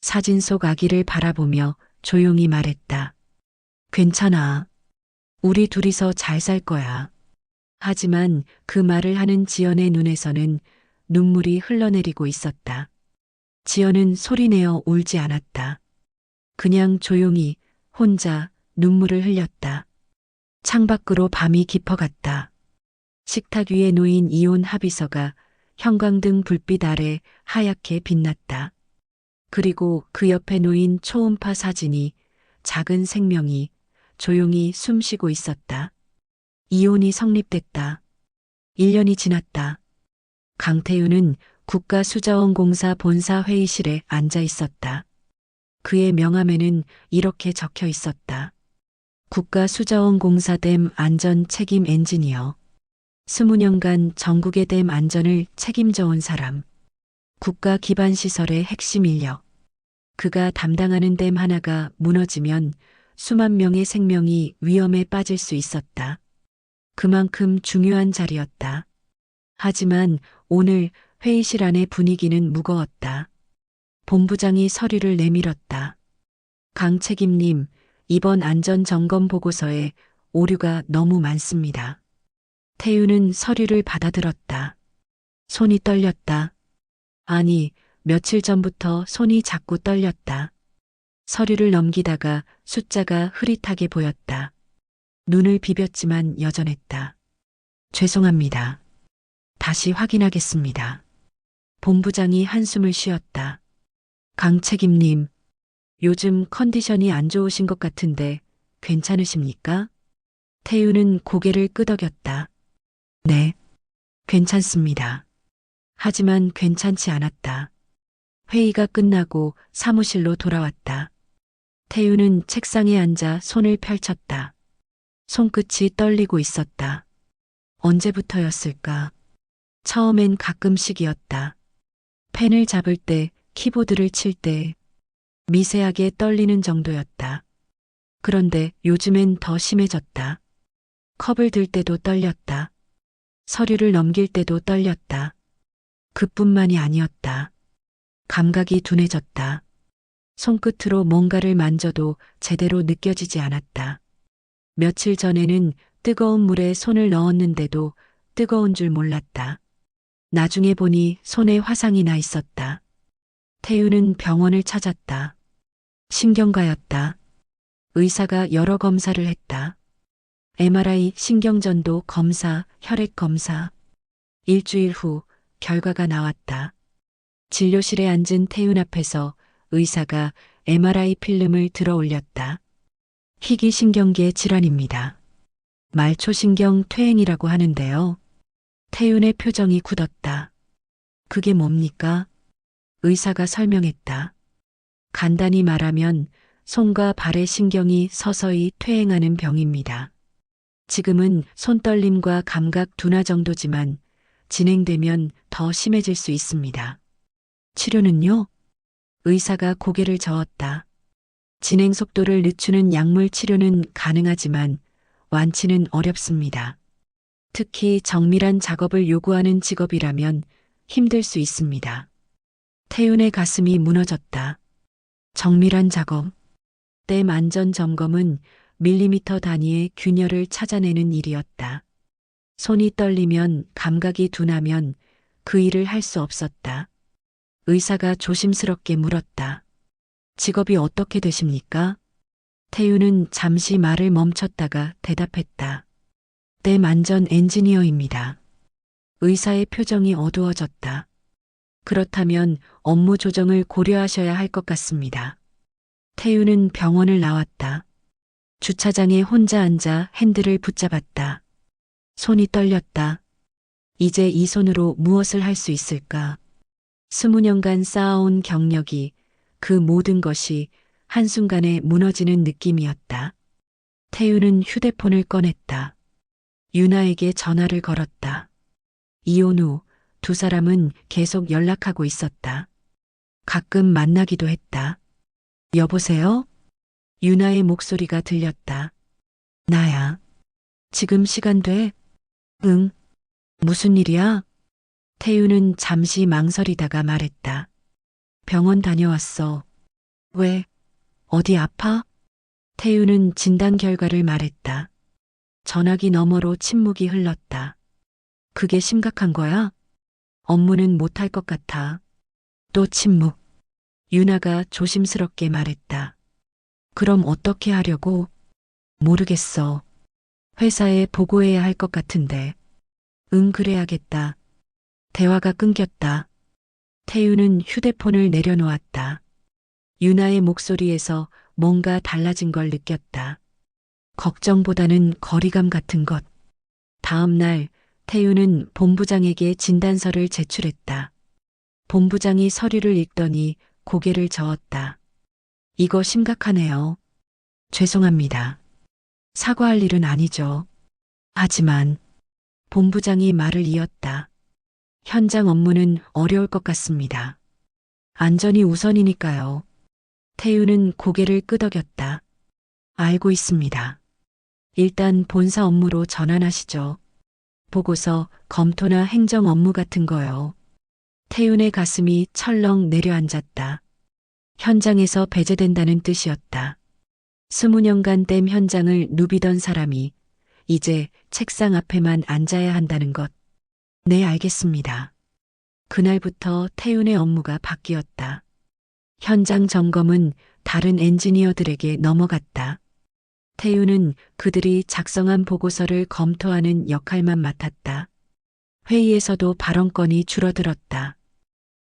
[SPEAKER 1] 사진 속 아기를 바라보며 조용히 말했다. 괜찮아. 우리 둘이서 잘 살 거야. 하지만 그 말을 하는 지연의 눈에서는 눈물이 흘러내리고 있었다. 지연은 소리내어 울지 않았다. 그냥 조용히 혼자 눈물을 흘렸다. 창밖으로 밤이 깊어갔다. 식탁 위에 놓인 이혼 합의서가 형광등 불빛 아래 하얗게 빛났다. 그리고 그 옆에 놓인 초음파 사진이 작은 생명이 조용히 숨쉬고 있었다. 이혼이 성립됐다. 1년이 지났다. 강태윤은 국가수자원공사 본사 회의실에 앉아 있었다. 그의 명함에는 이렇게 적혀 있었다. 국가수자원공사 댐 안전 책임 엔지니어. 20년간 전국의 댐 안전을 책임져 온 사람. 국가 기반 시설의 핵심 인력. 그가 담당하는 댐 하나가 무너지면 수만 명의 생명이 위험에 빠질 수 있었다. 그만큼 중요한 자리였다. 하지만 오늘 회의실 안의 분위기는 무거웠다. 본부장이 서류를 내밀었다. 강 책임님, 이번 안전점검 보고서에 오류가 너무 많습니다. 태윤은 서류를 받아들었다. 손이 떨렸다. 아니, 며칠 전부터 손이 자꾸 떨렸다. 서류를 넘기다가 숫자가 흐릿하게 보였다. 눈을 비볐지만 여전했다. 죄송합니다. 다시 확인하겠습니다. 본부장이 한숨을 쉬었다. 강 책임님, 요즘 컨디션이 안 좋으신 것 같은데 괜찮으십니까? 태윤은 고개를 끄덕였다. 네, 괜찮습니다. 하지만 괜찮지 않았다. 회의가 끝나고 사무실로 돌아왔다. 태윤은 책상에 앉아 손을 펼쳤다. 손끝이 떨리고 있었다. 언제부터였을까? 처음엔 가끔씩이었다. 펜을 잡을 때, 키보드를 칠 때, 미세하게 떨리는 정도였다. 그런데 요즘엔 더 심해졌다. 컵을 들 때도 떨렸다. 서류를 넘길 때도 떨렸다. 그뿐만이 아니었다. 감각이 둔해졌다. 손끝으로 뭔가를 만져도 제대로 느껴지지 않았다. 며칠 전에는 뜨거운 물에 손을 넣었는데도 뜨거운 줄 몰랐다. 나중에 보니 손에 화상이 나 있었다. 태우는 병원을 찾았다. 신경과였다. 의사가 여러 검사를 했다. MRI, 신경전도 검사, 혈액 검사. 일주일 후 결과가 나왔다. 진료실에 앉은 태윤 앞에서 의사가 MRI 필름을 들어 올렸다. 희귀신경계 질환입니다. 말초신경 퇴행이라고 하는데요. 태윤의 표정이 굳었다. 그게 뭡니까? 의사가 설명했다. 간단히 말하면 손과 발의 신경이 서서히 퇴행하는 병입니다. 지금은 손떨림과 감각 둔화 정도지만 진행되면 더 심해질 수 있습니다. 치료는요? 의사가 고개를 저었다. 진행 속도를 늦추는 약물 치료는 가능하지만 완치는 어렵습니다. 특히 정밀한 작업을 요구하는 직업이라면 힘들 수 있습니다. 태윤의 가슴이 무너졌다. 정밀한 작업. 댐 안전 점검은 밀리미터 단위의 균열을 찾아내는 일이었다. 손이 떨리면 감각이 둔하면 그 일을 할 수 없었다. 의사가 조심스럽게 물었다. 직업이 어떻게 되십니까? 태윤은 잠시 말을 멈췄다가 대답했다. 댐 안전 엔지니어입니다. 의사의 표정이 어두워졌다. 그렇다면 업무 조정을 고려하셔야 할 것 같습니다. 태윤은 병원을 나왔다. 주차장에 혼자 앉아 핸들을 붙잡았다. 손이 떨렸다. 이제 이 손으로 무엇을 할 수 있을까? 20년간 쌓아온 경력이 그 모든 것이 한순간에 무너지는 느낌이었다. 태윤은 휴대폰을 꺼냈다. 유나에게 전화를 걸었다. 이혼 후 두 사람은 계속 연락하고 있었다. 가끔 만나기도 했다. 여보세요? 유나의 목소리가 들렸다. 나야. 지금 시간 돼? 응. 무슨 일이야? 태윤은 잠시 망설이다가 말했다. 병원 다녀왔어. 왜? 어디 아파? 태윤은 진단 결과를 말했다. 전화기 너머로 침묵이 흘렀다. 그게 심각한 거야? 업무는 못할 것 같아. 또 침묵. 유나가 조심스럽게 말했다. 그럼 어떻게 하려고? 모르겠어. 회사에 보고해야 할 것 같은데. 응, 그래야겠다. 대화가 끊겼다. 태윤은 휴대폰을 내려놓았다. 유나의 목소리에서 뭔가 달라진 걸 느꼈다. 걱정보다는 거리감 같은 것. 다음 날 태윤은 본부장에게 진단서를 제출했다. 본부장이 서류를 읽더니 고개를 저었다. 이거 심각하네요. 죄송합니다. 사과할 일은 아니죠. 하지만 본부장이 말을 이었다. 현장 업무는 어려울 것 같습니다. 안전이 우선이니까요. 태윤은 고개를 끄덕였다. 알고 있습니다. 일단 본사 업무로 전환하시죠. 보고서, 검토나 행정 업무 같은 거요. 태윤의 가슴이 철렁 내려앉았다. 현장에서 배제된다는 뜻이었다. 20년간 댐 현장을 누비던 사람이 이제 책상 앞에만 앉아야 한다는 것. 네, 알겠습니다. 그날부터 태윤의 업무가 바뀌었다. 현장 점검은 다른 엔지니어들에게 넘어갔다. 태윤은 그들이 작성한 보고서를 검토하는 역할만 맡았다. 회의에서도 발언권이 줄어들었다.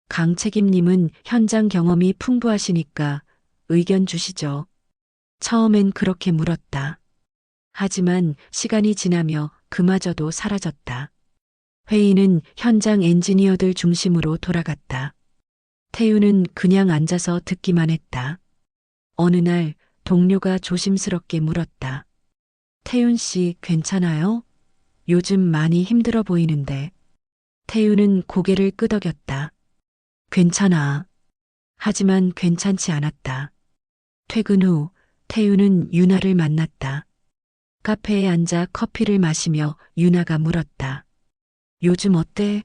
[SPEAKER 1] 강 책임님은 현장 경험이 풍부하시니까 의견 주시죠. 처음엔 그렇게 물었다. 하지만 시간이 지나며 그마저도 사라졌다. 회의는 현장 엔지니어들 중심으로 돌아갔다. 태윤은 그냥 앉아서 듣기만 했다. 어느 날 동료가 조심스럽게 물었다. 태윤 씨 괜찮아요? 요즘 많이 힘들어 보이는데. 태유는 고개를 끄덕였다. 괜찮아. 하지만 괜찮지 않았다. 퇴근 후 태유는 유나를 만났다. 카페에 앉아 커피를 마시며 유나가 물었다. 요즘 어때?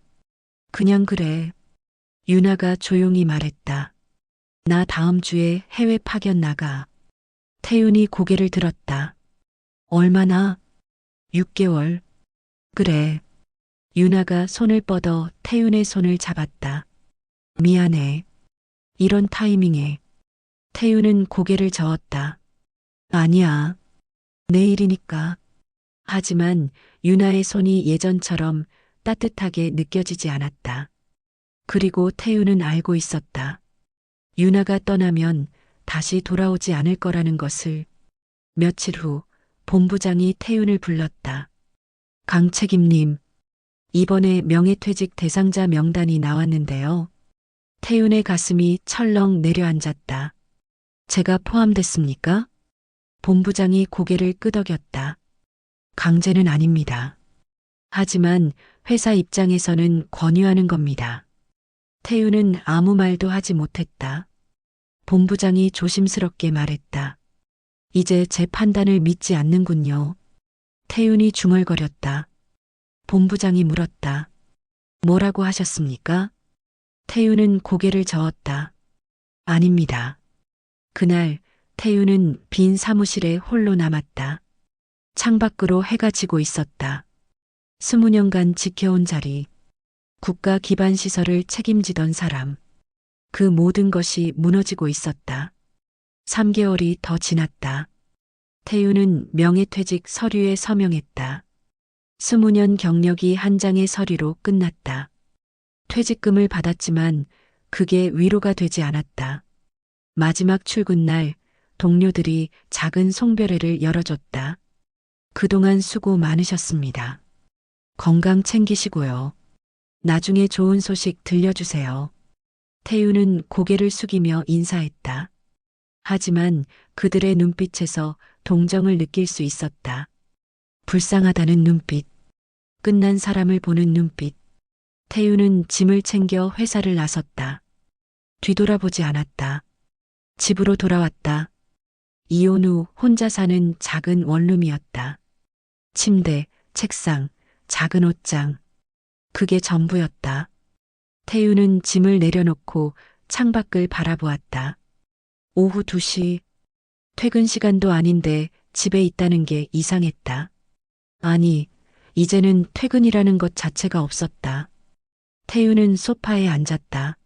[SPEAKER 1] 그냥 그래. 유나가 조용히 말했다. 나 다음 주에 해외 파견 나가. 태윤이 고개를 들었다. 얼마나? 6개월. 그래. 유나가 손을 뻗어 태윤의 손을 잡았다. 미안해. 이런 타이밍에. 태윤은 고개를 저었다. 아니야. 내일이니까. 하지만 유나의 손이 예전처럼 따뜻하게 느껴지지 않았다. 그리고 태윤은 알고 있었다. 유나가 떠나면 다시 돌아오지 않을 거라는 것을. 며칠 후 본부장이 태윤을 불렀다. 강 책임님, 이번에 명예퇴직 대상자 명단이 나왔는데요. 태윤의 가슴이 철렁 내려앉았다. 제가 포함됐습니까? 본부장이 고개를 끄덕였다. 강제는 아닙니다. 하지만 회사 입장에서는 권유하는 겁니다. 태윤은 아무 말도 하지 못했다. 본부장이 조심스럽게 말했다. 이제 제 판단을 믿지 않는군요. 태윤이 중얼거렸다. 본부장이 물었다. 뭐라고 하셨습니까? 태윤은 고개를 저었다. 아닙니다. 그날 태윤은 빈 사무실에 홀로 남았다. 창밖으로 해가 지고 있었다. 20년간 지켜온 자리, 국가 기반 시설을 책임지던 사람. 그 모든 것이 무너지고 있었다. 3개월이 더 지났다. 태윤은 명예퇴직 서류에 서명했다. 20년 경력이 한 장의 서류로 끝났다. 퇴직금을 받았지만 그게 위로가 되지 않았다. 마지막 출근 날 동료들이 작은 송별회를 열어줬다. 그동안 수고 많으셨습니다. 건강 챙기시고요. 나중에 좋은 소식 들려주세요. 태윤은 고개를 숙이며 인사했다. 하지만 그들의 눈빛에서 동정을 느낄 수 있었다. 불쌍하다는 눈빛, 끝난 사람을 보는 눈빛. 태윤은 짐을 챙겨 회사를 나섰다. 뒤돌아보지 않았다. 집으로 돌아왔다. 이혼 후 혼자 사는 작은 원룸이었다. 침대, 책상, 작은 옷장. 그게 전부였다. 태윤은 짐을 내려놓고 창밖을 바라보았다. 오후 2시. 퇴근 시간도 아닌데 집에 있다는 게 이상했다. 아니, 이제는 퇴근이라는 것 자체가 없었다. 태윤은 소파에 앉았다.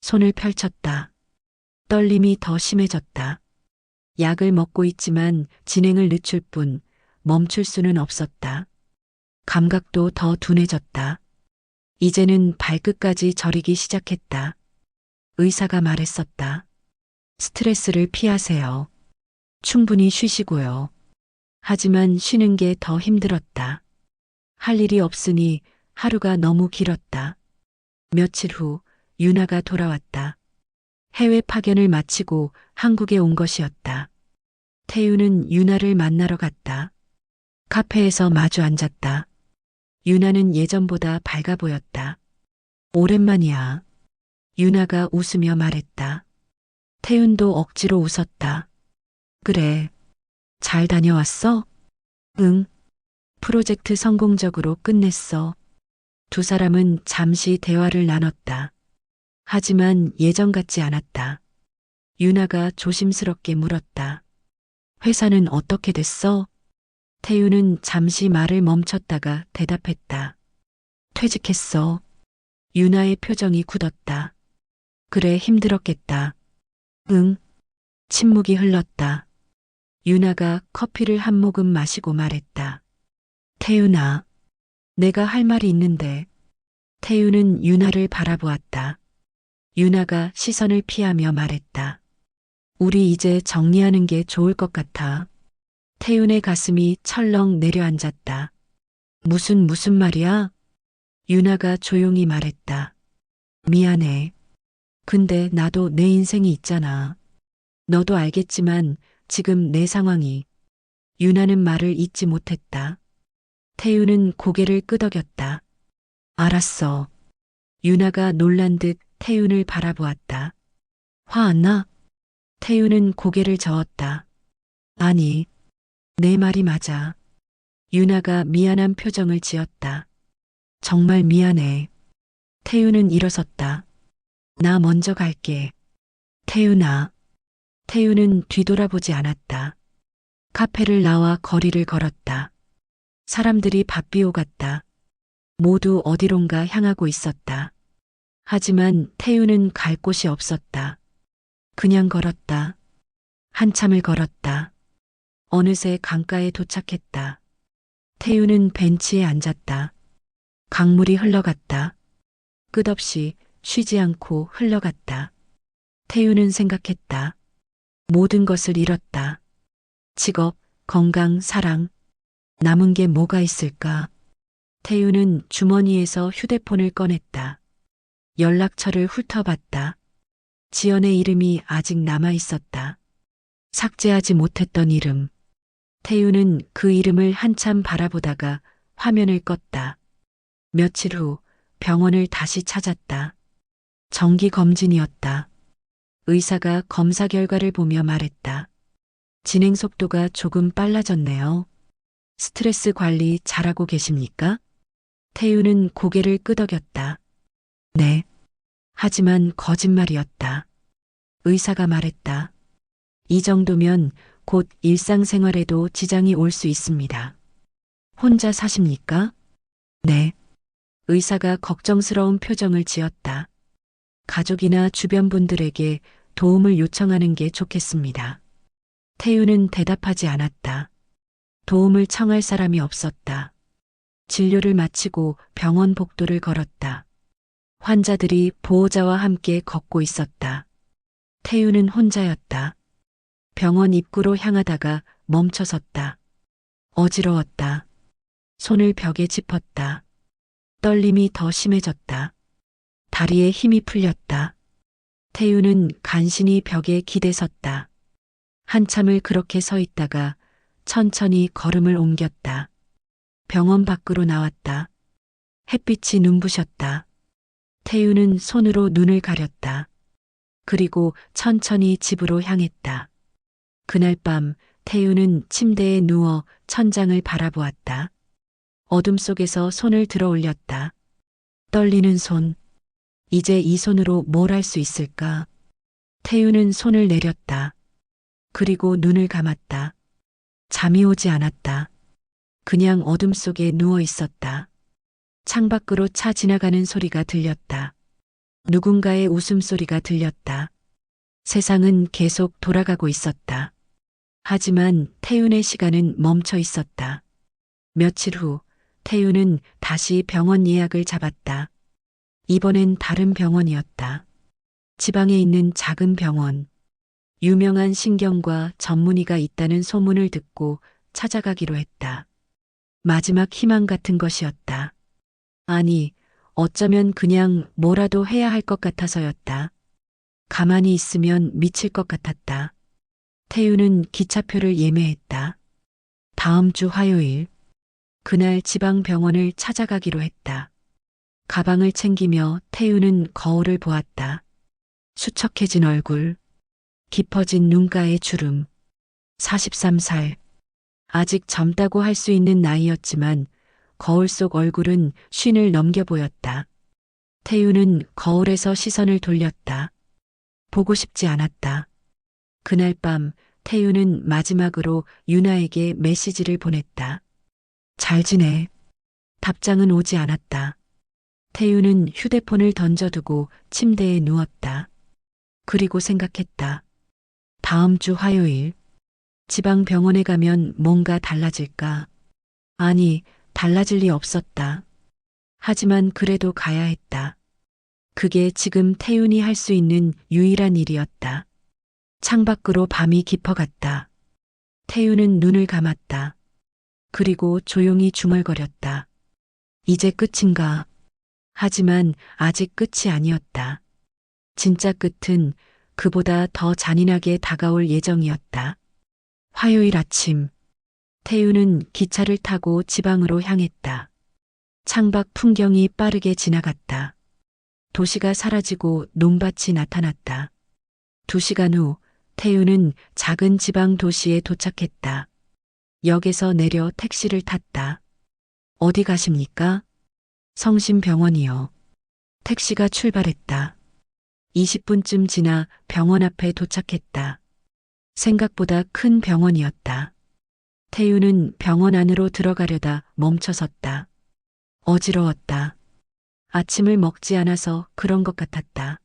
[SPEAKER 1] 손을 펼쳤다. 떨림이 더 심해졌다. 약을 먹고 있지만 진행을 늦출 뿐 멈출 수는 없었다. 감각도 더 둔해졌다. 이제는 발끝까지 저리기 시작했다. 의사가 말했었다. 스트레스를 피하세요. 충분히 쉬시고요. 하지만 쉬는 게 더 힘들었다. 할 일이 없으니 하루가 너무 길었다. 며칠 후 유나가 돌아왔다. 해외 파견을 마치고 한국에 온 것이었다. 태윤은 유나를 만나러 갔다. 카페에서 마주 앉았다. 유나는 예전보다 밝아 보였다. 오랜만이야. 유나가 웃으며 말했다. 태윤도 억지로 웃었다. 그래. 잘 다녀왔어? 응. 프로젝트 성공적으로 끝냈어. 두 사람은 잠시 대화를 나눴다. 하지만 예전 같지 않았다. 유나가 조심스럽게 물었다. 회사는 어떻게 됐어? 태윤은 잠시 말을 멈췄다가 대답했다. 퇴직했어. 유나의 표정이 굳었다. 그래, 힘들었겠다. 응. 침묵이 흘렀다. 유나가 커피를 한 모금 마시고 말했다. 태윤아, 내가 할 말이 있는데. 태윤은 유나를 바라보았다. 유나가 시선을 피하며 말했다. 우리 이제 정리하는 게 좋을 것 같아. 태윤의 가슴이 철렁 내려앉았다. 무슨 말이야? 유나가 조용히 말했다. 미안해. 근데 나도 내 인생이 있잖아. 너도 알겠지만 지금 내 상황이. 유나는 말을 잇지 못했다. 태우는 고개를 끄덕였다. 알았어. 유나가 놀란 듯 태윤을 바라보았다. 화 안 나? 태윤은 고개를 저었다. 아니, 내 말이 맞아. 유나가 미안한 표정을 지었다. 정말 미안해. 태윤은 일어섰다. 나 먼저 갈게. 태윤아. 태윤은 뒤돌아보지 않았다. 카페를 나와 거리를 걸었다. 사람들이 바삐 오갔다. 모두 어디론가 향하고 있었다. 하지만 태윤은 갈 곳이 없었다. 그냥 걸었다. 한참을 걸었다. 어느새 강가에 도착했다. 태윤은 벤치에 앉았다. 강물이 흘러갔다. 끝없이 쉬지 않고 흘러갔다. 태윤은 생각했다. 모든 것을 잃었다. 직업, 건강, 사랑. 남은 게 뭐가 있을까? 태윤은 주머니에서 휴대폰을 꺼냈다. 연락처를 훑어봤다. 지연의 이름이 아직 남아 있었다. 삭제하지 못했던 이름. 태윤은 그 이름을 한참 바라보다가 화면을 껐다. 며칠 후 병원을 다시 찾았다. 정기 검진이었다. 의사가 검사 결과를 보며 말했다. 진행 속도가 조금 빨라졌네요. 스트레스 관리 잘하고 계십니까? 태윤은 고개를 끄덕였다. 네. 하지만 거짓말이었다. 의사가 말했다. 이 정도면 곧 일상생활에도 지장이 올 수 있습니다. 혼자 사십니까? 네. 의사가 걱정스러운 표정을 지었다. 가족이나 주변 분들에게 도움을 요청하는 게 좋겠습니다. 태윤은 대답하지 않았다. 도움을 청할 사람이 없었다. 진료를 마치고 병원 복도를 걸었다. 환자들이 보호자와 함께 걷고 있었다. 태윤은 혼자였다. 병원 입구로 향하다가 멈춰섰다. 어지러웠다. 손을 벽에 짚었다. 떨림이 더 심해졌다. 다리에 힘이 풀렸다. 태윤은 간신히 벽에 기대섰다. 한참을 그렇게 서 있다가 천천히 걸음을 옮겼다. 병원 밖으로 나왔다. 햇빛이 눈부셨다. 태윤은 손으로 눈을 가렸다. 그리고 천천히 집으로 향했다. 그날 밤 태윤은 침대에 누워 천장을 바라보았다. 어둠 속에서 손을 들어 올렸다. 떨리는 손. 이제 이 손으로 뭘 할 수 있을까? 태윤은 손을 내렸다. 그리고 눈을 감았다. 잠이 오지 않았다. 그냥 어둠 속에 누워 있었다. 창밖으로 차 지나가는 소리가 들렸다. 누군가의 웃음소리가 들렸다. 세상은 계속 돌아가고 있었다. 하지만 태윤의 시간은 멈춰 있었다. 며칠 후 태윤은 다시 병원 예약을 잡았다. 이번엔 다른 병원이었다. 지방에 있는 작은 병원. 유명한 신경과 전문의가 있다는 소문을 듣고 찾아가기로 했다. 마지막 희망 같은 것이었다. 아니, 어쩌면 그냥 뭐라도 해야 할 것 같아서였다. 가만히 있으면 미칠 것 같았다. 태윤은 기차표를 예매했다. 다음 주 화요일. 그날 지방병원을 찾아가기로 했다. 가방을 챙기며 태윤은 거울을 보았다. 수척해진 얼굴, 깊어진 눈가의 주름. 43살. 아직 젊다고 할 수 있는 나이였지만 거울 속 얼굴은 쉰을 넘겨 보였다. 태윤은 거울에서 시선을 돌렸다. 보고 싶지 않았다. 그날 밤 태윤은 마지막으로 유나에게 메시지를 보냈다. 잘 지내. 답장은 오지 않았다. 태윤은 휴대폰을 던져두고 침대에 누웠다. 그리고 생각했다. 다음 주 화요일. 지방병원에 가면 뭔가 달라질까? 아니, 달라질 리 없었다. 하지만 그래도 가야 했다. 그게 지금 태윤이 할 수 있는 유일한 일이었다. 창밖으로 밤이 깊어갔다. 태윤은 눈을 감았다. 그리고 조용히 중얼거렸다. 이제 끝인가? 하지만 아직 끝이 아니었다. 진짜 끝은 그보다 더 잔인하게 다가올 예정이었다. 화요일 아침. 태우는 기차를 타고 지방으로 향했다. 창밖 풍경이 빠르게 지나갔다. 도시가 사라지고 논밭이 나타났다. 2시간 후 태우는 작은 지방 도시에 도착했다. 역에서 내려 택시를 탔다. 어디 가십니까? 성심병원이요. 택시가 출발했다. 20분쯤 지나 병원 앞에 도착했다. 생각보다 큰 병원이었다. 태우는 병원 안으로 들어가려다 멈춰섰다. 어지러웠다. 아침을 먹지 않아서 그런 것 같았다.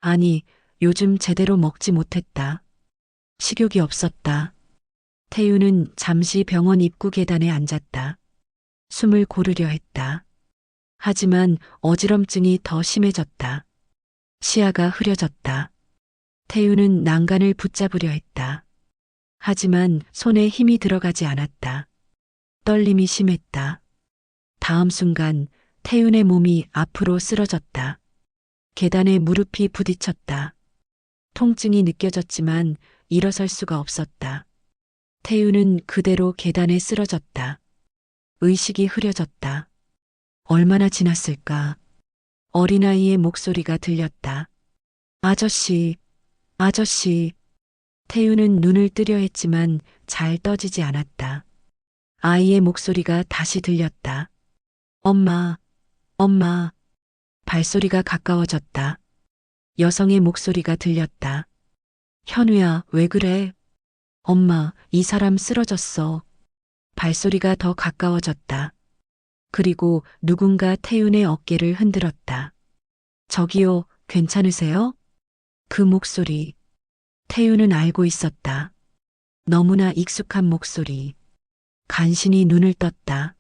[SPEAKER 1] 아니, 요즘 제대로 먹지 못했다. 식욕이 없었다. 태우는 잠시 병원 입구 계단에 앉았다. 숨을 고르려 했다. 하지만 어지럼증이 더 심해졌다. 시야가 흐려졌다. 태우는 난간을 붙잡으려 했다. 하지만 손에 힘이 들어가지 않았다. 떨림이 심했다. 다음 순간 태윤의 몸이 앞으로 쓰러졌다. 계단에 무릎이 부딪혔다. 통증이 느껴졌지만 일어설 수가 없었다. 태윤은 그대로 계단에 쓰러졌다. 의식이 흐려졌다. 얼마나 지났을까? 어린아이의 목소리가 들렸다. 아저씨, 아저씨. 태윤은 눈을 뜨려 했지만 잘 떠지지 않았다. 아이의 목소리가 다시 들렸다. 엄마, 엄마. 발소리가 가까워졌다. 여성의 목소리가 들렸다. 현우야, 왜 그래? 엄마, 이 사람 쓰러졌어. 발소리가 더 가까워졌다. 그리고 누군가 태윤의 어깨를 흔들었다. 저기요, 괜찮으세요? 그 목소리. 태윤은 알고 있었다. 너무나 익숙한 목소리. 간신히 눈을 떴다.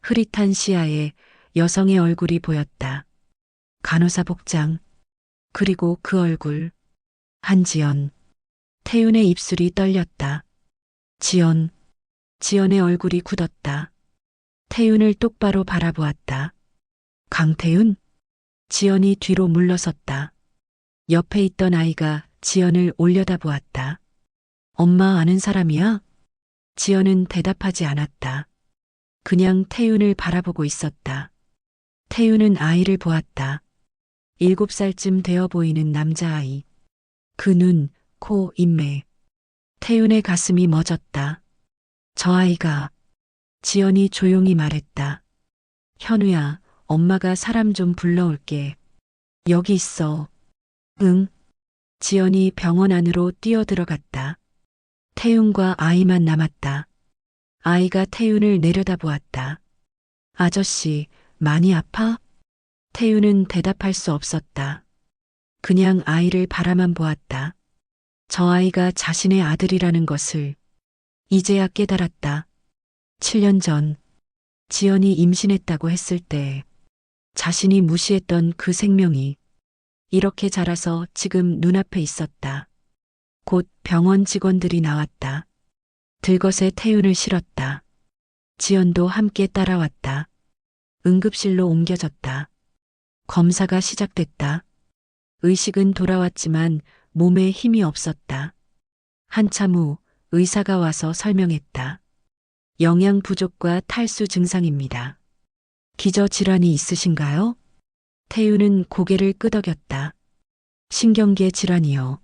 [SPEAKER 1] 흐릿한 시야에 여성의 얼굴이 보였다. 간호사 복장. 그리고 그 얼굴. 한지연. 태윤의 입술이 떨렸다. 지연. 지연의 얼굴이 굳었다. 태윤을 똑바로 바라보았다. 강태윤? 지연이 뒤로 물러섰다. 옆에 있던 아이가 지연을 올려다보았다. 엄마 아는 사람이야? 지연은 대답하지 않았다. 그냥 태윤을 바라보고 있었다. 태윤은 아이를 보았다. 7살쯤 되어 보이는 남자아이. 그 눈, 코, 인매. 태윤의 가슴이 멎었다. 저 아이가. 지연이 조용히 말했다. 현우야, 엄마가 사람 좀 불러올게. 여기 있어. 응. 지연이 병원 안으로 뛰어들어갔다. 태윤과 아이만 남았다. 아이가 태윤을 내려다보았다. 아저씨, 많이 아파? 태윤은 대답할 수 없었다. 그냥 아이를 바라만 보았다. 저 아이가 자신의 아들이라는 것을 이제야 깨달았다. 7년 전 지연이 임신했다고 했을 때 자신이 무시했던 그 생명이 이렇게 자라서 지금 눈앞에 있었다. 곧 병원 직원들이 나왔다. 들것에 태윤을 실었다. 지연도 함께 따라왔다. 응급실로 옮겨졌다. 검사가 시작됐다. 의식은 돌아왔지만 몸에 힘이 없었다. 한참 후 의사가 와서 설명했다. 영양 부족과 탈수 증상입니다. 기저질환이 있으신가요? 태윤은 고개를 끄덕였다. 신경계 질환이요.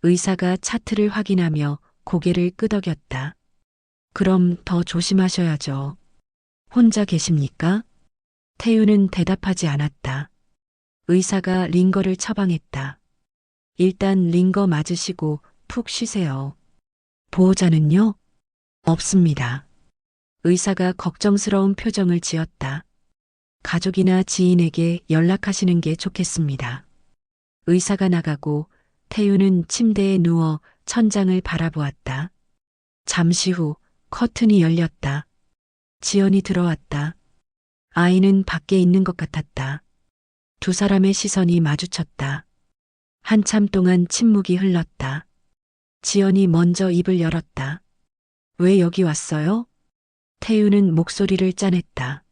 [SPEAKER 1] 의사가 차트를 확인하며 고개를 끄덕였다. 그럼 더 조심하셔야죠. 혼자 계십니까? 태윤은 대답하지 않았다. 의사가 링거를 처방했다. 일단 링거 맞으시고 푹 쉬세요. 보호자는요? 없습니다. 의사가 걱정스러운 표정을 지었다. 가족이나 지인에게 연락하시는 게 좋겠습니다. 의사가 나가고 태윤은 침대에 누워 천장을 바라보았다. 잠시 후 커튼이 열렸다. 지연이 들어왔다. 아이는 밖에 있는 것 같았다. 두 사람의 시선이 마주쳤다. 한참 동안 침묵이 흘렀다. 지연이 먼저 입을 열었다. 왜 여기 왔어요? 태윤은 목소리를 짜냈다.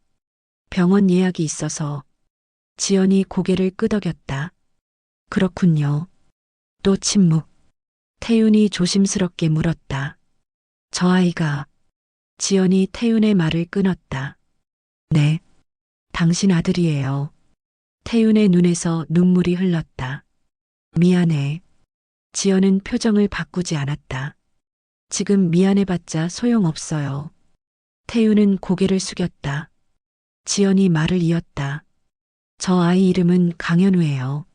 [SPEAKER 1] 병원 예약이 있어서. 지연이 고개를 끄덕였다. 그렇군요. 또 침묵. 태윤이 조심스럽게 물었다. 저 아이가 지연이 태윤의 말을 끊었다. 네, 당신 아들이에요. 태윤의 눈에서 눈물이 흘렀다. 미안해. 지연은 표정을 바꾸지 않았다. 지금 미안해봤자 소용없어요. 태윤은 고개를 숙였다. 지연이 말을 이었다. 저 아이 이름은 강현우예요.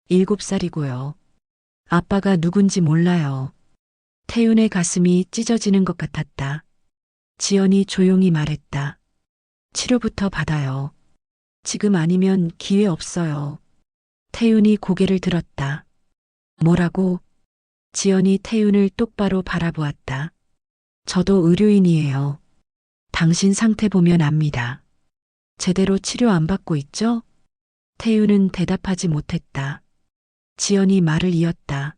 [SPEAKER 1] 7살이고요. 아빠가 누군지 몰라요. 태윤의 가슴이 찢어지는 것 같았다. 지연이 조용히 말했다. 치료부터 받아요. 지금 아니면 기회 없어요. 태윤이 고개를 들었다. 뭐라고? 지연이 태윤을 똑바로 바라보았다. 저도 의료인이에요. 당신 상태 보면 압니다. 제대로 치료 안 받고 있죠? 태윤은 대답하지 못했다. 지연이 말을 이었다.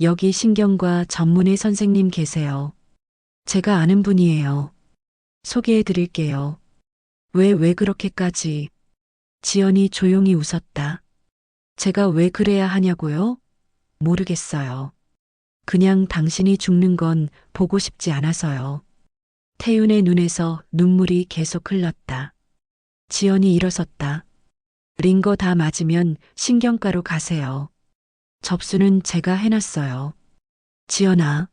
[SPEAKER 1] 여기 신경과 전문의 선생님 계세요. 제가 아는 분이에요. 소개해 드릴게요. 왜 그렇게까지? 지연이 조용히 웃었다. 제가 왜 그래야 하냐고요? 모르겠어요. 그냥 당신이 죽는 건 보고 싶지 않아서요. 태윤의 눈에서 눈물이 계속 흘렀다. 지연이 일어섰다. 링거 다 맞으면 신경과로 가세요. 접수는 제가 해놨어요. 지연아.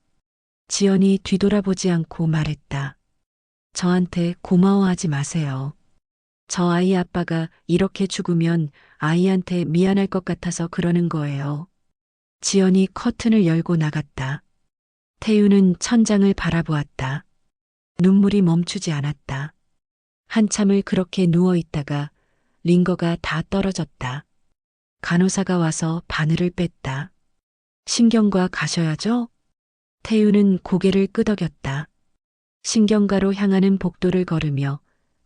[SPEAKER 1] 지연이 뒤돌아보지 않고 말했다. 저한테 고마워하지 마세요. 저 아이 아빠가 이렇게 죽으면 아이한테 미안할 것 같아서 그러는 거예요. 지연이 커튼을 열고 나갔다. 태윤은 천장을 바라보았다. 눈물이 멈추지 않았다. 한참을 그렇게 누워 있다가 링거가 다 떨어졌다. 간호사가 와서 바늘을 뺐다. 신경과 가셔야죠? 태윤은 고개를 끄덕였다. 신경과로 향하는 복도를 걸으며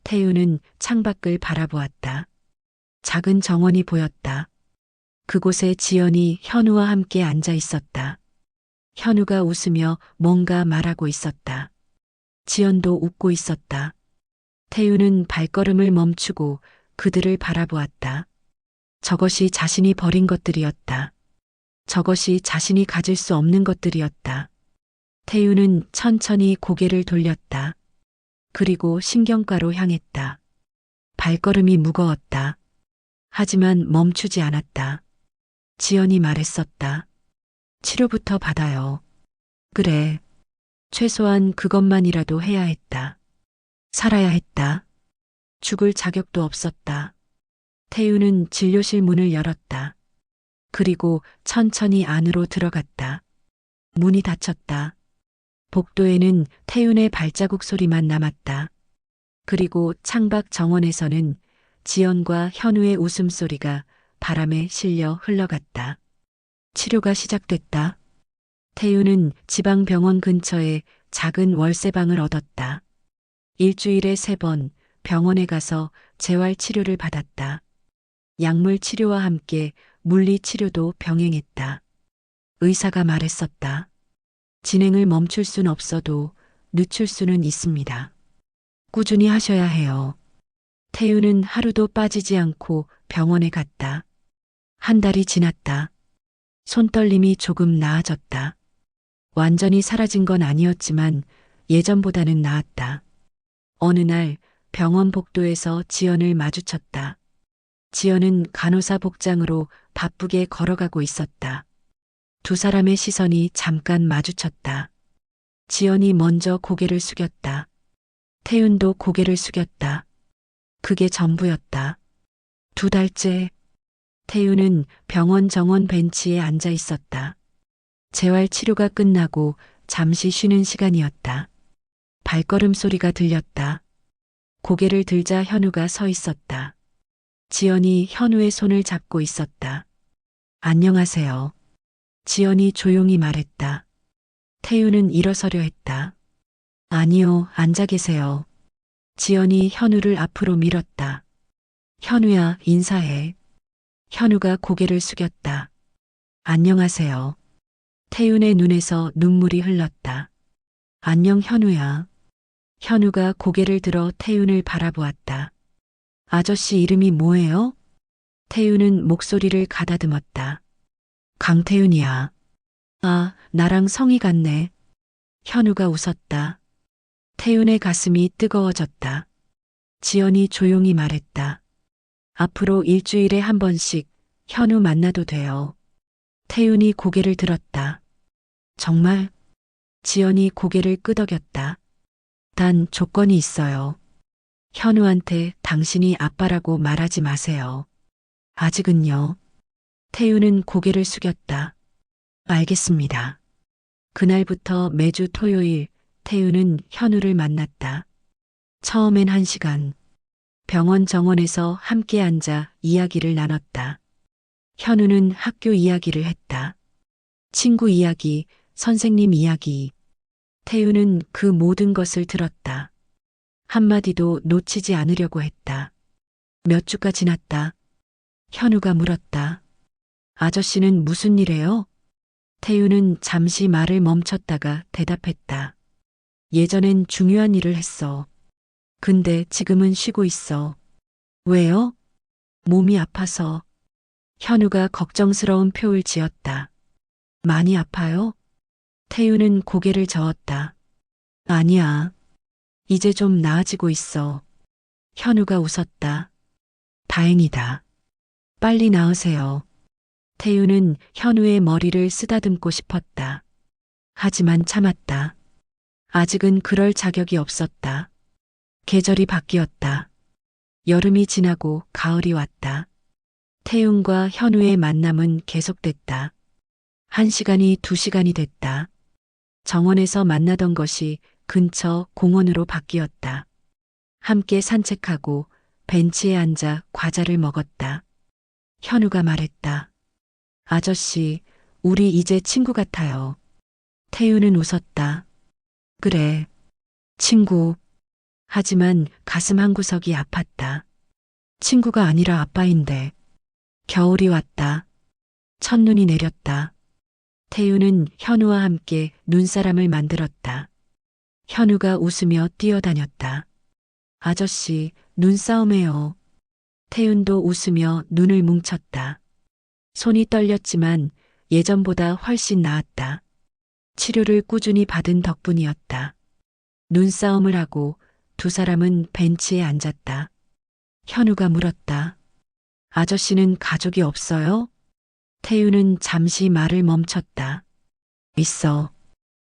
[SPEAKER 1] 태윤은 창밖을 바라보았다. 작은 정원이 보였다. 그곳에 지연이 현우와 함께 앉아 있었다. 현우가 웃으며 뭔가 말하고 있었다. 지연도 웃고 있었다. 태윤은 발걸음을 멈추고 그들을 바라보았다. 저것이 자신이 버린 것들이었다. 저것이 자신이 가질 수 없는 것들이었다. 태윤은 천천히 고개를 돌렸다. 그리고 신경과로 향했다. 발걸음이 무거웠다. 하지만 멈추지 않았다. 지연이 말했었다. 치료부터 받아요. 그래. 최소한 그것만이라도 해야 했다. 살아야 했다. 죽을 자격도 없었다. 태윤은 진료실 문을 열었다. 그리고 천천히 안으로 들어갔다. 문이 닫혔다. 복도에는 태윤의 발자국 소리만 남았다. 그리고 창밖 정원에서는 지연과 현우의 웃음소리가 바람에 실려 흘러갔다. 치료가 시작됐다. 태윤은 지방병원 근처에 작은 월세방을 얻었다. 일주일에 3번 병원에 가서 재활치료를 받았다. 약물 치료와 함께 물리치료도 병행했다. 의사가 말했었다. 진행을 멈출 순 없어도 늦출 수는 있습니다. 꾸준히 하셔야 해요. 태윤은 하루도 빠지지 않고 병원에 갔다. 한 달이 지났다. 손떨림이 조금 나아졌다. 완전히 사라진 건 아니었지만 예전보다는 나았다. 어느 날 병원 복도에서 지연을 마주쳤다. 지연은 간호사 복장으로 바쁘게 걸어가고 있었다. 두 사람의 시선이 잠깐 마주쳤다. 지연이 먼저 고개를 숙였다. 태윤도 고개를 숙였다. 그게 전부였다. 2달째 태윤은 병원 정원 벤치에 앉아 있었다. 재활 치료가 끝나고 잠시 쉬는 시간이었다. 발걸음 소리가 들렸다. 고개를 들자 현우가 서 있었다. 지연이 현우의 손을 잡고 있었다. 안녕하세요. 지연이 조용히 말했다. 태윤은 일어서려 했다. 아니요, 앉아 계세요. 지연이 현우를 앞으로 밀었다. 현우야, 인사해. 현우가 고개를 숙였다. 안녕하세요. 태윤의 눈에서 눈물이 흘렀다. 안녕, 현우야. 현우가 고개를 들어 태윤을 바라보았다. 아저씨 이름이 뭐예요? 태윤은 목소리를 가다듬었다. 강태윤이야. 아, 나랑 성이 같네. 현우가 웃었다. 태윤의 가슴이 뜨거워졌다. 지연이 조용히 말했다. 앞으로 일주일에 한 번씩 현우 만나도 돼요. 태윤이 고개를 들었다. 정말? 지연이 고개를 끄덕였다. 단 조건이 있어요. 현우한테 당신이 아빠라고 말하지 마세요. 아직은요. 태윤은 고개를 숙였다. 알겠습니다. 그날부터 매주 토요일 태윤은 현우를 만났다. 처음엔 1시간. 병원 정원에서 함께 앉아 이야기를 나눴다. 현우는 학교 이야기를 했다. 친구 이야기, 선생님 이야기. 태윤은 그 모든 것을 들었다. 한마디도 놓치지 않으려고 했다. 몇 주가 지났다. 현우가 물었다. 아저씨는 무슨 일해요? 태윤은 잠시 말을 멈췄다가 대답했다. 예전엔 중요한 일을 했어. 근데 지금은 쉬고 있어. 왜요? 몸이 아파서. 현우가 걱정스러운 표를 지었다. 많이 아파요? 태윤은 고개를 저었다. 아니야. 이제 좀 나아지고 있어. 현우가 웃었다. 다행이다. 빨리 나으세요. 태윤은 현우의 머리를 쓰다듬고 싶었다. 하지만 참았다. 아직은 그럴 자격이 없었다. 계절이 바뀌었다. 여름이 지나고 가을이 왔다. 태윤과 현우의 만남은 계속됐다. 1시간이 2시간이 됐다. 정원에서 만나던 것이 근처 공원으로 바뀌었다. 함께 산책하고 벤치에 앉아 과자를 먹었다. 현우가 말했다. 아저씨, 우리 이제 친구 같아요. 태윤은 웃었다. 그래, 친구. 하지만 가슴 한구석이 아팠다. 친구가 아니라 아빠인데. 겨울이 왔다. 첫눈이 내렸다. 태윤은 현우와 함께 눈사람을 만들었다. 현우가 웃으며 뛰어다녔다. 아저씨, 눈싸움해요. 태윤도 웃으며 눈을 뭉쳤다. 손이 떨렸지만 예전보다 훨씬 나았다. 치료를 꾸준히 받은 덕분이었다. 눈싸움을 하고 두 사람은 벤치에 앉았다. 현우가 물었다. 아저씨는 가족이 없어요? 태윤은 잠시 말을 멈췄다. 있어.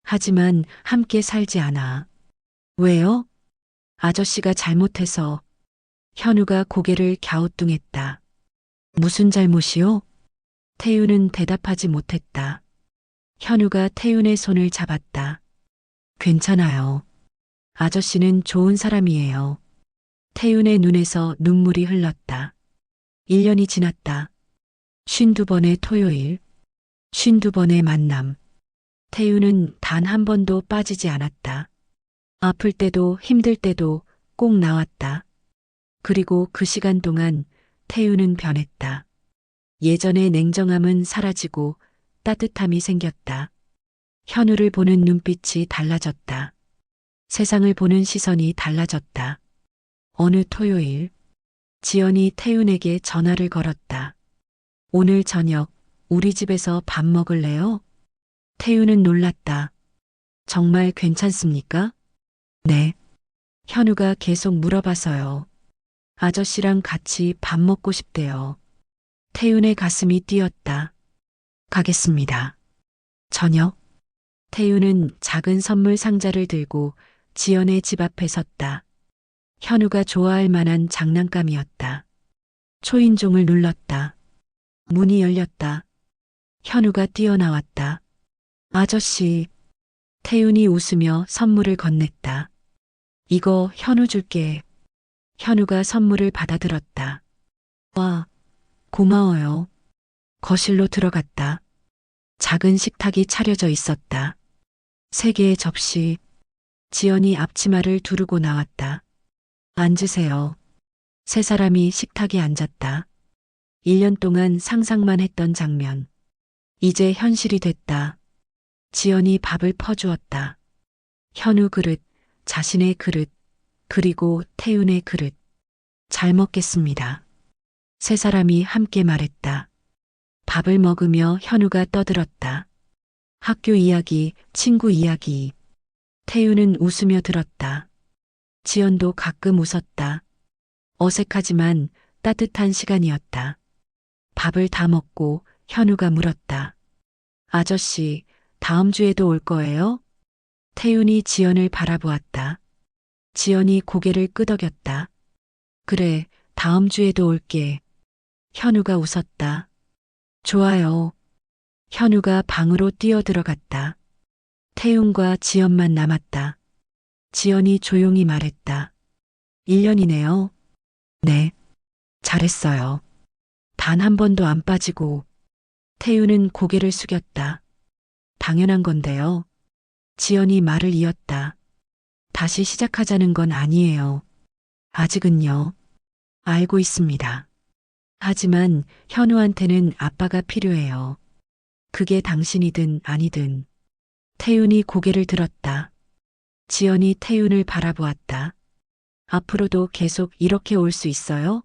[SPEAKER 1] 하지만 함께 살지 않아. 왜요? 아저씨가 잘못해서. 현우가 고개를 갸우뚱했다. 무슨 잘못이요? 태윤은 대답하지 못했다. 현우가 태윤의 손을 잡았다. 괜찮아요. 아저씨는 좋은 사람이에요. 태윤의 눈에서 눈물이 흘렀다. 1년이 지났다. 52번의 토요일. 52번의 만남. 태윤은 단 한 번도 빠지지 않았다. 아플 때도 힘들 때도 꼭 나왔다. 그리고 그 시간 동안 태윤은 변했다. 예전의 냉정함은 사라지고 따뜻함이 생겼다. 현우를 보는 눈빛이 달라졌다. 세상을 보는 시선이 달라졌다. 어느 토요일, 지연이 태윤에게 전화를 걸었다. 오늘 저녁 우리 집에서 밥 먹을래요? 태윤은 놀랐다. 정말 괜찮습니까? 네. 현우가 계속 물어봐서요. 아저씨랑 같이 밥 먹고 싶대요. 태윤의 가슴이 뛰었다. 가겠습니다. 저녁. 태윤은 작은 선물 상자를 들고 지연의 집 앞에 섰다. 현우가 좋아할 만한 장난감이었다. 초인종을 눌렀다. 문이 열렸다. 현우가 뛰어나왔다. 아저씨. 태윤이 웃으며 선물을 건넸다. 이거 현우 줄게. 현우가 선물을 받아들었다. 와, 고마워요. 거실로 들어갔다. 작은 식탁이 차려져 있었다. 3개의 접시. 지연이 앞치마를 두르고 나왔다. 앉으세요. 세 사람이 식탁에 앉았다. 1년 동안 상상만 했던 장면. 이제 현실이 됐다. 지연이 밥을 퍼주었다. 현우 그릇, 자신의 그릇, 그리고 태윤의 그릇. 잘 먹겠습니다. 세 사람이 함께 말했다. 밥을 먹으며 현우가 떠들었다. 학교 이야기, 친구 이야기. 태우는 웃으며 들었다. 지연도 가끔 웃었다. 어색하지만 따뜻한 시간이었다. 밥을 다 먹고 현우가 물었다. 아저씨, 다음 주에도 올 거예요? 태윤이 지연을 바라보았다. 지연이 고개를 끄덕였다. 그래, 다음 주에도 올게. 현우가 웃었다. 좋아요. 현우가 방으로 뛰어들어갔다. 태윤과 지연만 남았다. 지연이 조용히 말했다. 1년이네요. 네. 잘했어요. 단 한 번도 안 빠지고. 태윤은 고개를 숙였다. 당연한 건데요. 지연이 말을 이었다. 다시 시작하자는 건 아니에요. 아직은요. 알고 있습니다. 하지만 현우한테는 아빠가 필요해요. 그게 당신이든 아니든. 태윤이 고개를 들었다. 지연이 태윤을 바라보았다. 앞으로도 계속 이렇게 올 수 있어요?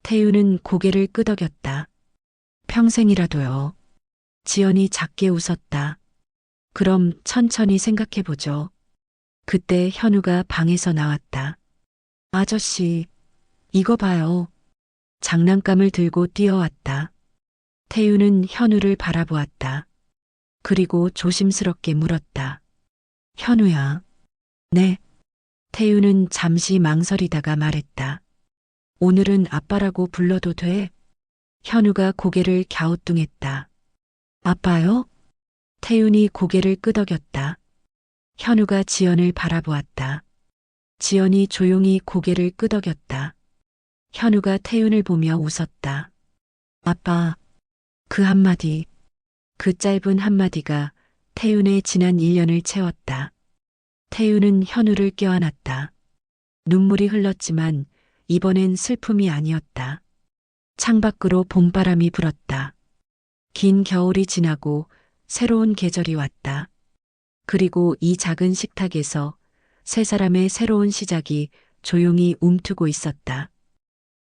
[SPEAKER 1] 태윤은 고개를 끄덕였다. 평생이라도요. 지연이 작게 웃었다. 그럼 천천히 생각해보죠. 그때 현우가 방에서 나왔다. 아저씨, 이거 봐요. 장난감을 들고 뛰어왔다. 태윤은 현우를 바라보았다. 그리고 조심스럽게 물었다. 현우야. 네. 태윤은 잠시 망설이다가 말했다. 오늘은 아빠라고 불러도 돼? 현우가 고개를 갸우뚱했다. 아빠요? 태윤이 고개를 끄덕였다. 현우가 지연을 바라보았다. 지연이 조용히 고개를 끄덕였다. 현우가 태윤을 보며 웃었다. 아빠, 그 한마디, 그 짧은 한마디가 태윤의 지난 1년을 채웠다. 태윤은 현우를 껴안았다. 눈물이 흘렀지만 이번엔 슬픔이 아니었다. 창밖으로 봄바람이 불었다. 긴 겨울이 지나고 새로운 계절이 왔다. 그리고 이 작은 식탁에서 세 사람의 새로운 시작이 조용히 움트고 있었다.